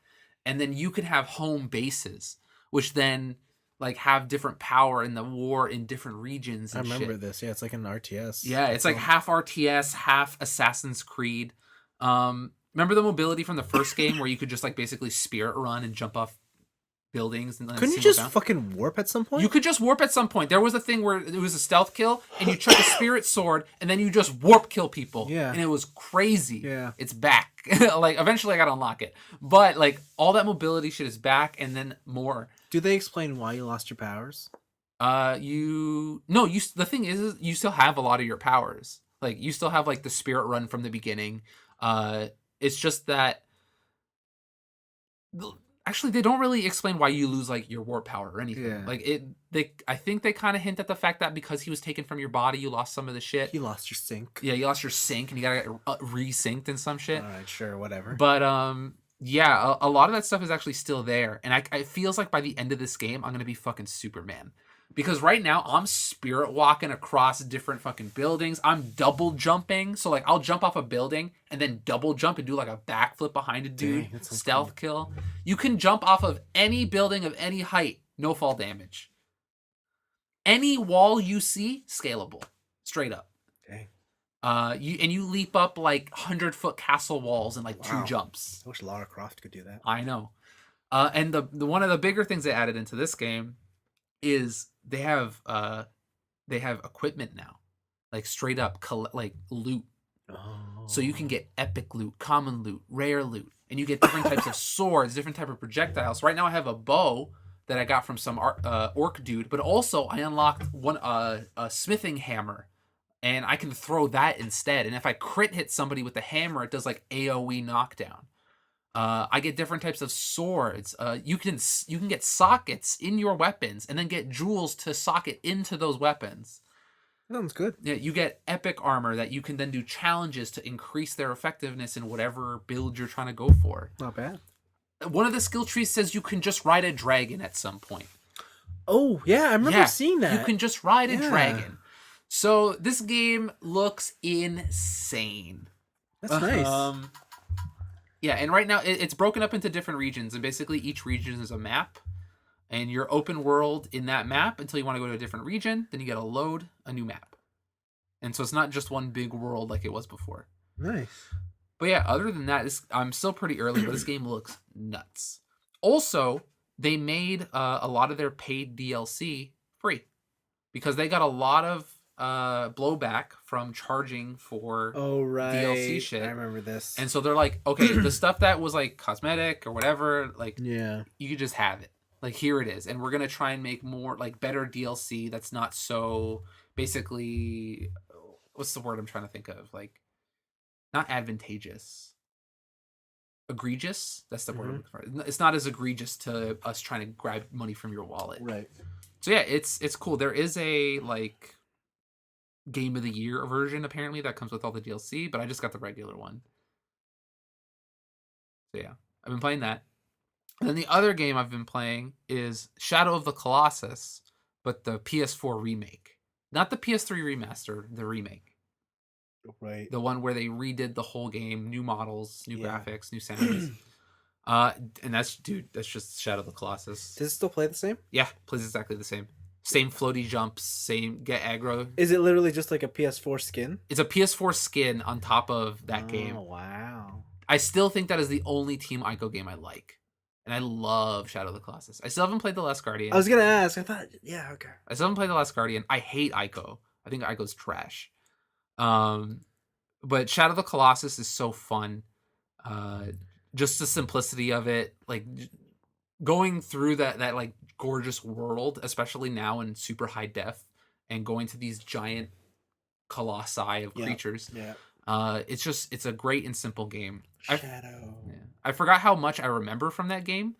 and then you can have home bases, which then like have different power in the war in different regions I and remember shit. this. Yeah, it's like an RTS. Yeah, it's like half RTS, half Assassin's Creed. Remember the mobility from the first game where you could just like basically spirit run and jump off buildings and then Couldn't you single just down? fucking warp at some point? You could just warp at some point. There was a thing where it was a stealth kill, and you chuck a spirit sword, and then you just warp kill people. Yeah. And it was crazy. Yeah. It's back. Like, eventually I gotta unlock it. But, like, all that mobility shit is back, and then more. Do they explain why you lost your powers? The thing is you still have a lot of your powers. Like, you still have, like, the spirit run from the beginning. It's just that... Actually, they don't really explain why you lose like your warp power or anything. Yeah. Like I think they kind of hint at the fact that because he was taken from your body, you lost some of the shit. You lost your sync. Yeah, you lost your sync, and you gotta get re-synced and some shit. All right, sure, whatever. But yeah, a lot of that stuff is actually still there, and it feels like by the end of this game, I'm gonna be fucking Superman. Because right now, I'm spirit walking across different fucking buildings. I'm double jumping. So, like, I'll jump off a building and then double jump and do, like, a backflip behind a dude. Dang, that sounds Stealth kill. You can jump off of any building of any height. No fall damage. Any wall you see, scalable. Straight up. Dang. You leap up, like, 100-foot castle walls in, like, Wow. 2 jumps. I wish Lara Croft could do that. I know. And the one of the bigger things they added into this game is they have equipment now, like straight up like loot. Oh. So you can get epic loot, common loot, rare loot, and you get different types of swords, different type of projectiles. Right now I have a bow that I got from some orc dude, but also I unlocked a smithing hammer, and I can throw that instead. And if I crit hit somebody with the hammer, it does like AoE knockdown. I get different types of swords. You can get sockets in your weapons and then get jewels to socket into those weapons. Sounds good. Yeah, you get epic armor that you can then do challenges to increase their effectiveness in whatever build you're trying to go for. Not bad. One of the skill trees says you can just ride a dragon at some point. Oh, yeah, I remember seeing that. You can just ride a Yeah. dragon. So this game looks insane. That's nice. Yeah, and right now it's broken up into different regions, and basically each region is a map, and you're open world in that map until you want to go to a different region, then you gotta load a new map. And so it's not just one big world like it was before. Nice. But yeah, other than that, I'm still pretty early, but this game looks nuts. Also, they made a lot of their paid DLC free, because they got a lot of blowback from charging for DLC shit. I remember this. And so they're like, okay, the stuff that was like cosmetic or whatever, like, yeah, you could just have it. Like, here it is. And we're going to try and make more, like, better DLC that's not so, basically, what's the word I'm trying to think of? Like, not advantageous. Egregious? That's the word I'm looking for. It's not as egregious to us trying to grab money from your wallet. right. So yeah, it's cool. There is a, like, Game of the Year version, apparently, that comes with all the DLC, but I just got the regular one. So yeah, I've been playing that. And then the other game I've been playing is Shadow of the Colossus, but the PS4 remake. Not the PS3 remaster, the remake. Right. The one where they redid the whole game, new models, new graphics, new sounds. And that's just Shadow of the Colossus. Does it still play the same? Yeah, plays exactly the same. Same floaty jumps, same get aggro. Is it literally just like a PS4 skin? It's a PS4 skin on top of that game. Oh, wow. I still think that is the only Team Ico game I like. And I love Shadow of the Colossus. I still haven't played The Last Guardian. I was going to ask. I thought, yeah, okay. I still haven't played The Last Guardian. I hate Ico. I think Ico's trash. But Shadow of the Colossus is so fun. Just the simplicity of it. Like, going through that like gorgeous world, especially now in super high def, and going to these giant colossi of creatures. Yeah. It's a great and simple game. Shadow. I forgot how much I remember from that game,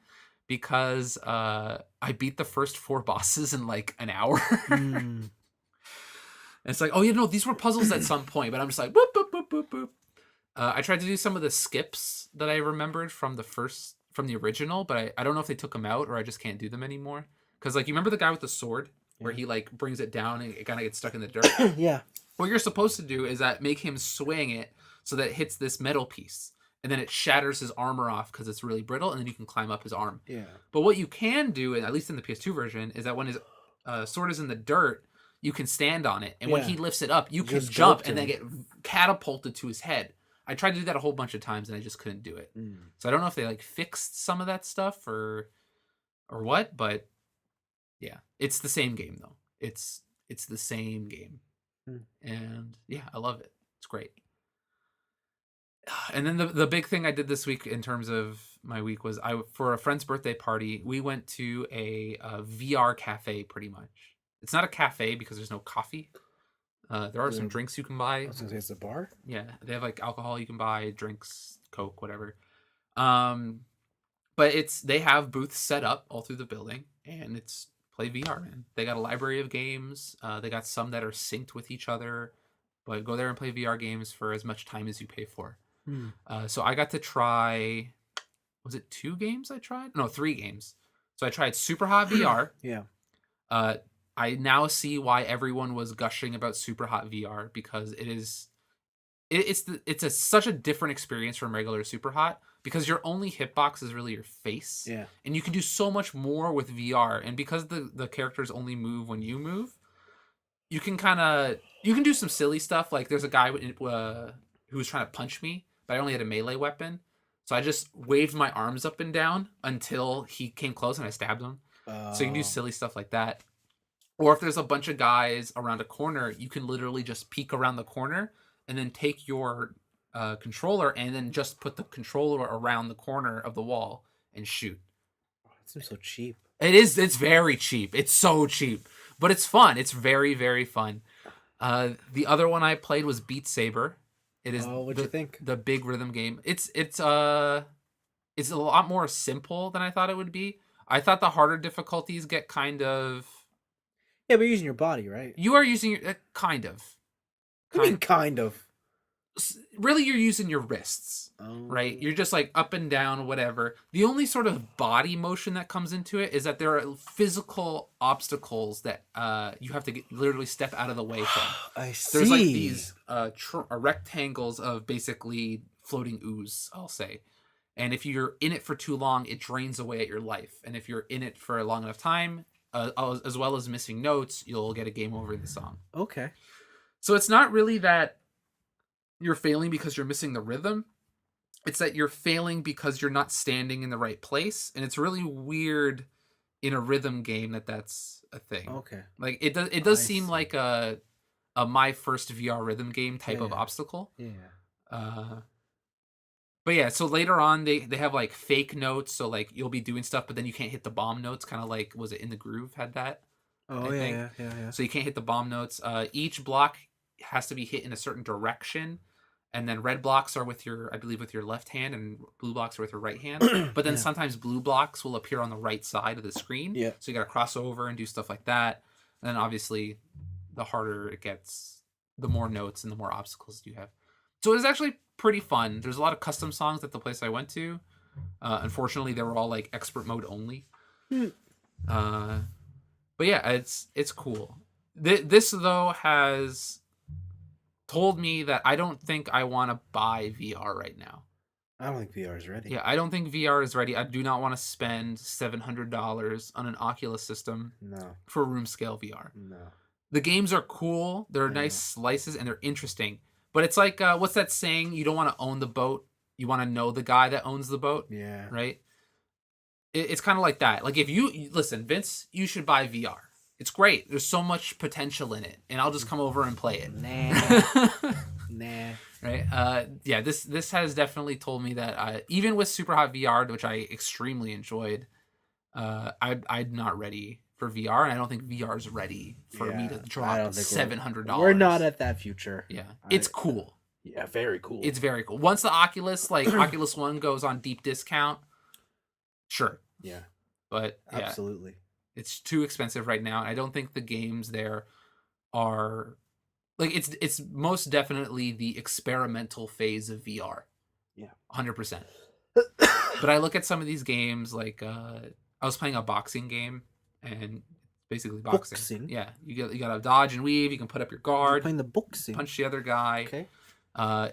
because I beat the first 4 bosses in like an hour. And it's like, oh, you know, these were puzzles at some point, but I'm just like, boop, boop, boop, boop, boop. I tried to do some of the skips that I remembered from the original, but I don't know if they took them out or I just can't do them anymore. Because, like, you remember the guy with the sword where he, like, brings it down and it kind of gets stuck in the dirt? Yeah. What you're supposed to do is make him swing it so that it hits this metal piece. and then it shatters his armor off because it's really brittle, and then you can climb up his arm. Yeah. But what you can do, and at least in the PS2 version, is that when his sword is in the dirt, you can stand on it, and when Yeah. he lifts it up, you can just go jump up to and then get catapulted to his head. I tried to do that a whole bunch of times, and I just couldn't do it. So I don't know if they like fixed some of that stuff or what, but yeah, it's the same game though. It's the same game, and yeah, I love it. It's great. And then the big thing I did this week in terms of my week was for a friend's birthday party, we went to a VR cafe. Pretty much, it's not a cafe because there's no coffee. There are some drinks you can buy. I was gonna say it's a bar. Yeah, they have like alcohol you can buy, drinks, Coke, whatever. But they have booths set up all through the building, and it's play VR, man. They got a library of games. They got some that are synced with each other, but go there and play VR games for as much time as you pay for. So I got to try, was it 2 games I tried? No, 3 games. So I tried Super Hot VR. Yeah. I now see why everyone was gushing about Super Hot VR, because it's such a different experience from regular Super Hot, because your only hitbox is really your face. Yeah. And you can do so much more with VR, and because the characters only move when you move, you can do some silly stuff. Like there's a guy who was trying to punch me, but I only had a melee weapon. So I just waved my arms up and down until he came close and I stabbed him. So you can do silly stuff like that. Or if there's a bunch of guys around a corner, you can literally just peek around the corner and then take your controller and then just put the controller around the corner of the wall and shoot. That seems so cheap. It is. It's very cheap. It's so cheap, but it's fun. It's very, very fun. The other one I played was Beat Saber. It is. What'd you think? The big rhythm game. It's a lot more simple than I thought it would be. I thought the harder difficulties get kind of. Yeah, but you're using your body, right? You are using your kind of. I mean, kind of. Really, you're using your wrists, right? You're just like up and down, whatever. The only sort of body motion that comes into it is that there are physical obstacles that you have to literally step out of the way from. I see. There's like these rectangles of basically floating ooze, I'll say. And if you're in it for too long, it drains away at your life. And if you're in it for a long enough time, as well as missing notes, you'll get a game over in the song. Okay. So it's not really that you're failing because you're missing the rhythm. It's that you're failing because you're not standing in the right place. And it's really weird in a rhythm game that's a thing. Okay. Like it does seem like a my first VR rhythm game type of obstacle. Yeah. But yeah, so later on they have like fake notes, so like you'll be doing stuff but then you can't hit the bomb notes, kind of like, was it In the Groove had that? Oh, I think. Yeah. So you can't hit the bomb notes. Each block has to be hit in a certain direction, and then red blocks are with your left hand, and blue blocks are with your right hand. But then sometimes blue blocks will appear on the right side of the screen. Yeah. So you got to cross over and do stuff like that. And then obviously, the harder it gets, the more notes and the more obstacles you have. So it was actually pretty fun. There's a lot of custom songs at the place I went to. Unfortunately, they were all like expert mode only. But yeah, it's cool. This though has told me that I don't think I want to buy VR right now. I don't think VR is ready. Yeah, I don't think VR is ready. I do not want to spend $700 on an Oculus system for room scale VR. No. The games are cool. They're nice slices and they're interesting. But it's like, what's that saying? You don't want to own the boat. You want to know the guy that owns the boat. Yeah. Right? It's kind of like that. Like if you listen, Vince, you should buy VR. It's great. There's so much potential in it, and I'll just come over and play it. Nah. Right? Yeah. This has definitely told me that even with Super Hot VR, which I extremely enjoyed, I'm not ready for VR, and I don't think VR is ready for me to drop $700. We're not at that future. Yeah, it's cool. Yeah, very cool. It's very cool. Once the Oculus, like Oculus One, goes on deep discount, sure. Yeah. But yeah, absolutely. It's too expensive right now, and I don't think the games there are like it's most definitely the experimental phase of VR. Yeah. 100%. But I look at some of these games like I was playing a boxing game, and basically boxing. Yeah, you got to dodge and weave, you can put up your guard. You're playing the boxing. Punch the other guy. Okay.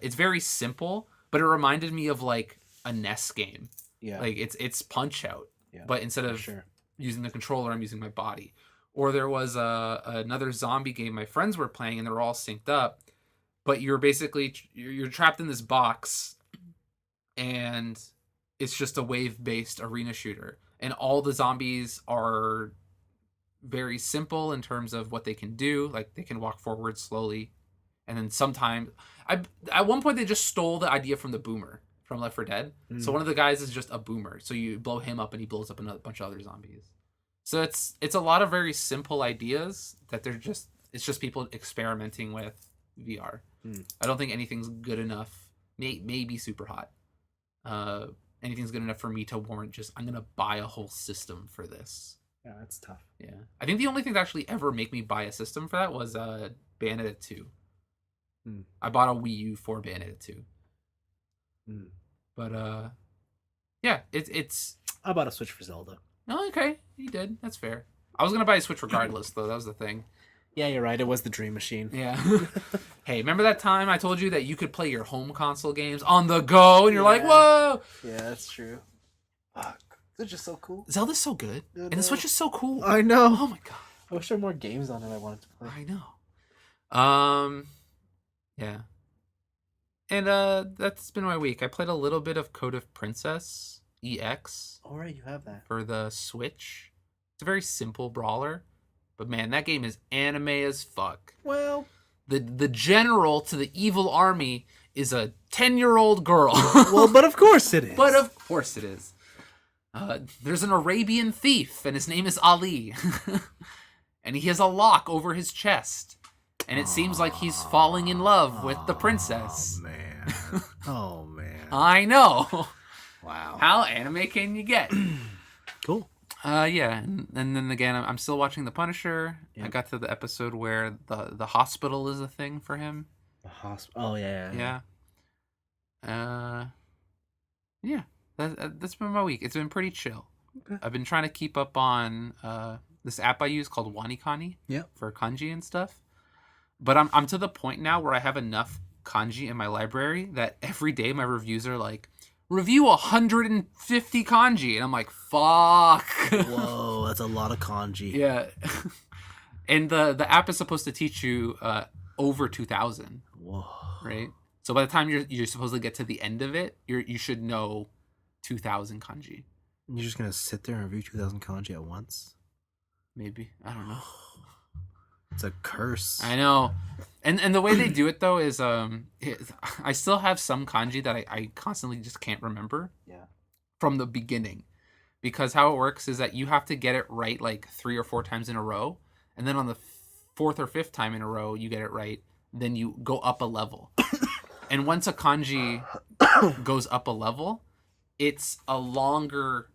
It's very simple, but it reminded me of like a NES game. Yeah. Like it's Punch Out, Yeah, but instead of using the controller, I'm using my body. Or there was another zombie game my friends were playing, and they were all synced up, but you're basically you're trapped in this box, and it's just a wave-based arena shooter, and all the zombies are very simple in terms of what they can do. Like they can walk forward slowly, and then sometimes at one point they just stole the idea from the boomer from Left 4 Dead. So one of the guys is just a boomer, so you blow him up and he blows up another bunch of other zombies. So it's a lot of very simple ideas that it's just people experimenting with VR. I don't think anything's good enough. Maybe super hot. Anything's good enough for me to warrant just I'm gonna buy a whole system for this. Yeah, that's tough. Yeah, I think the only thing that actually ever make me buy a system for that was Bayonetta 2. I bought a Wii U for Bayonetta 2. But yeah, it's. I bought a Switch for Zelda. Oh, okay, you did. That's fair. I was gonna buy a Switch regardless, though. That was the thing. Yeah, you're right. It was the dream machine. Yeah. Hey, remember that time I told you that you could play your home console games on the go, and you're like, whoa! Yeah, that's true. Fuck. They're just so cool. Zelda's so good, and the Switch is so cool. I know. Oh my god. I wish there were more games on it I wanted to play. I know. Yeah. And that's been my week. I played a little bit of Code of Princess EX. All right, you have that. For the Switch. It's a very simple brawler. But man, that game is anime as fuck. Well, the general to the evil army is a 10-year-old girl. Well, but of course it is. But of course it is. There's an Arabian thief, and his name is Ali. And he has a lock over his chest. And it seems like he's falling in love with the princess. Oh, man. Oh, man. I know. Wow. How anime can you get? Cool. Yeah. And then again, I'm still watching The Punisher. Yep. I got to the episode where the hospital is a thing for him. The hospital. Oh, yeah. Yeah. That's been my week. It's been pretty chill. Okay. I've been trying to keep up on this app I use called Wanikani. Yep. For kanji and stuff. But I'm to the point now where I have enough kanji in my library that every day my reviews are like, review 150 kanji. And I'm like, fuck. Whoa, that's a lot of kanji. Yeah. And the app is supposed to teach you over 2,000. Whoa. Right? So by the time you're supposed to get to the end of it, you should know 2,000 kanji. You're just going to sit there and review 2,000 kanji at once? Maybe. I don't know. It's a curse. I know. And the way they do it, though, is I still have some kanji that I constantly just can't remember. Yeah. From the beginning. Because how it works is that you have to get it right like 3 or 4 times in a row. And then on the 4th or 5th time in a row, you get it right. Then you go up a level. And once a kanji goes up a level, it's a longer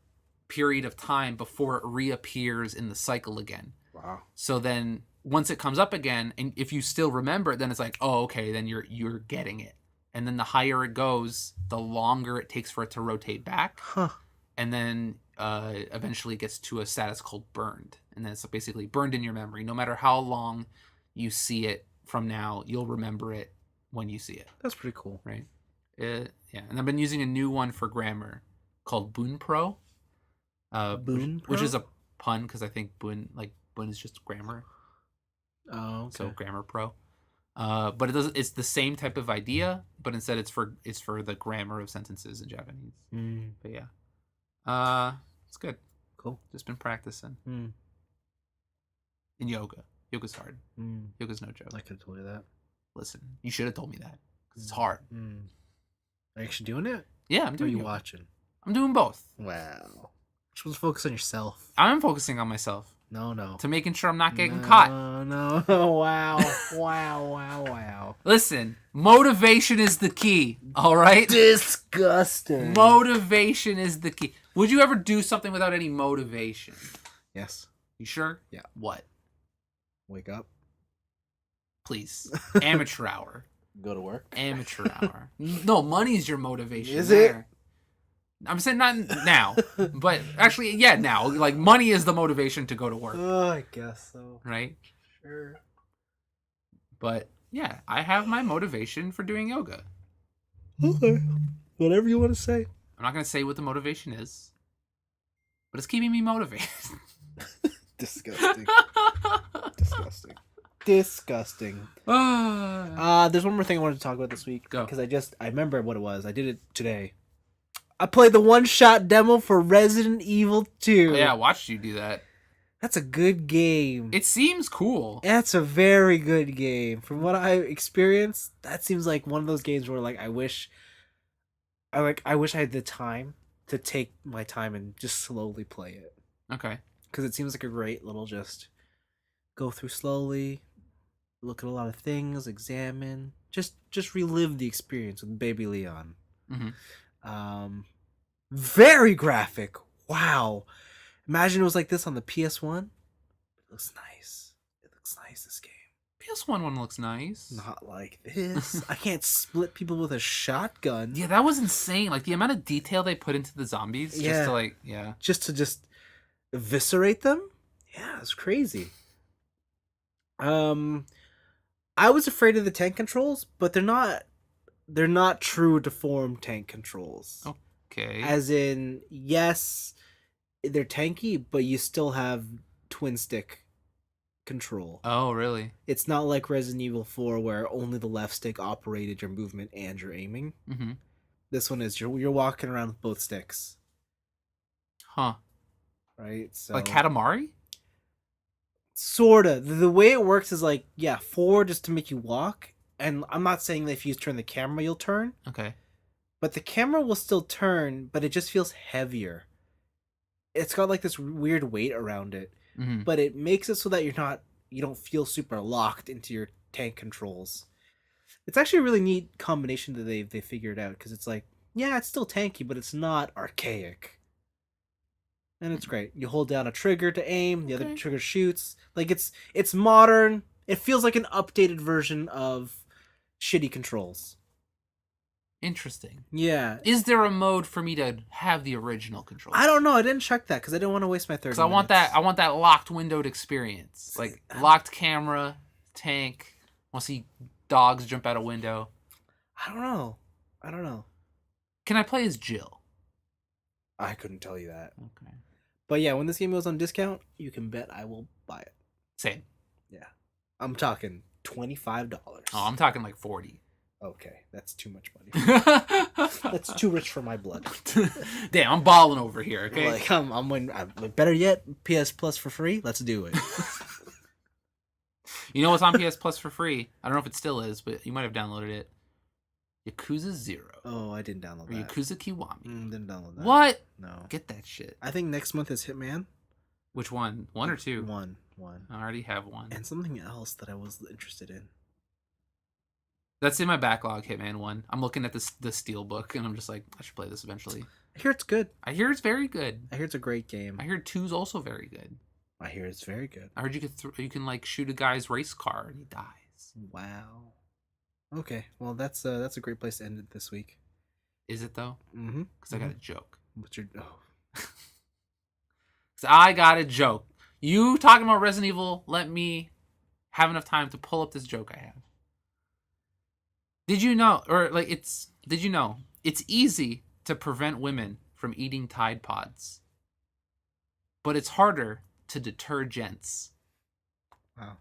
period of time before it reappears in the cycle again. Wow. So then once it comes up again, and if you still remember it, then it's like, oh, okay, then you're getting it. And then the higher it goes, the longer it takes for it to rotate back. Huh. And then eventually it gets to a status called burned. And then it's basically burned in your memory. No matter how long you see it from now, you'll remember it when you see it. That's pretty cool. Right? Yeah. And I've been using a new one for grammar called Boon Pro. Boon Pro? Which is a pun because I think Boon is just grammar. Oh, okay. So Grammar Pro. But it's the same type of idea, but instead it's for the grammar of sentences in Japanese. But yeah. It's good. Cool. Just been practicing. And yoga. Yoga's hard. Yoga's no joke. I could have told you that. Listen, you should have told me that because it's hard. Are you actually doing it? Yeah, I'm Or are doing you yoga. watching? I'm doing both. Wow. You're supposed to focus on yourself. I'm focusing on myself No. to making sure I'm not getting caught. No. Wow. Wow. Listen, motivation is the key. All right. Disgusting. Motivation is the key. Would you ever do something without any motivation? Yes. You sure? Yeah. What? Wake up. Please. Amateur hour. Go to work. Amateur hour. No, money's your motivation. Is there. I'm saying not now, but actually, yeah, now. Like, money is the motivation to go to work. Oh, I guess so. Right? Sure. But, yeah, I have my motivation for doing yoga. Okay. Whatever you want to say. I'm not gonna say what the motivation is, but it's keeping me motivated. Disgusting. Disgusting. Disgusting. There's one more thing I wanted to talk about this week. Go. Because I remember what it was. I did it today. I played the one-shot demo for Resident Evil 2. Yeah, I watched you do that. That's a good game. It seems cool. That's a very good game. From what I experienced, that seems like one of those games where I wish I had the time to take my time and just slowly play it. Okay. Because it seems like a great little just go through slowly, look at a lot of things, examine, just relive the experience with Baby Leon. Mm-hmm. Very graphic. Wow. Imagine it was like this on the PS1. It looks nice. It looks nice, this game. PS1 one looks nice. Not like this. I can't split people with a shotgun. Yeah, that was insane. Like the amount of detail they put into the zombies, Yeah. just to Just eviscerate them? Yeah, it's crazy. I was afraid of the tank controls, but they're not true deformed tank controls. Okay. As in, yes, they're tanky, but you still have twin stick control. Oh, really? It's not like Resident Evil 4 where only the left stick operated your movement and your aiming. Mm-hmm. This one is you're walking around with both sticks. Huh. Right? So Like Katamari? sorta. The way it works is like, yeah, forward is to make you walk. And I'm not saying that if you turn the camera, you'll turn. Okay. But the camera will still turn, but it just feels heavier. It's got like this weird weight around it. Mm-hmm. But it makes it so that you don't feel super locked into your tank controls. It's actually a really neat combination that they figured out, because it's like, yeah, it's still tanky, but it's not archaic. And it's great. You hold down a trigger to aim, the other trigger shoots. Like it's modern. It feels like an updated version of shitty controls. Interesting. Yeah. Is there a mode for me to have the original control? I don't know. I didn't check that because I didn't want to waste my 30 Because I want that locked windowed experience. Like locked camera, tank. Want to see dogs jump out a window. I don't know. Can I play as Jill? I couldn't tell you that. Okay. But yeah, when this game goes on discount, you can bet I will buy it. Same. Yeah. I'm talking $25. Oh, I'm talking like 40. Okay, that's too much money. That's too rich for my blood. Damn, I'm balling over here, okay? Like I'm better yet, PS Plus for free. Let's do it. You know what's on PS Plus for free? I don't know if it still is, but you might have downloaded it. Yakuza 0. Oh, I didn't download Or that. Yakuza Kiwami. Didn't download that. What? No. Get that shit. I think next month is Hitman. Which one? One or two? One. I already have one. And something else that I was interested in. That's in my backlog, Hitman 1. I'm looking at the steel book, and I'm just like, I should play this eventually. I hear it's good. I hear it's very good. I hear it's a great game. I hear 2's also very good. I hear it's very good. I heard you can like shoot a guy's race car and he dies. Wow. Okay, well that's a great place to end it this week. Is it though? Mm-hmm. Because I got a joke. What's your Because I got a joke. You talking about Resident Evil? Let me have enough time to pull up this joke I have. Did you know it's easy to prevent women from eating Tide Pods, but it's harder to deter gents. Wow.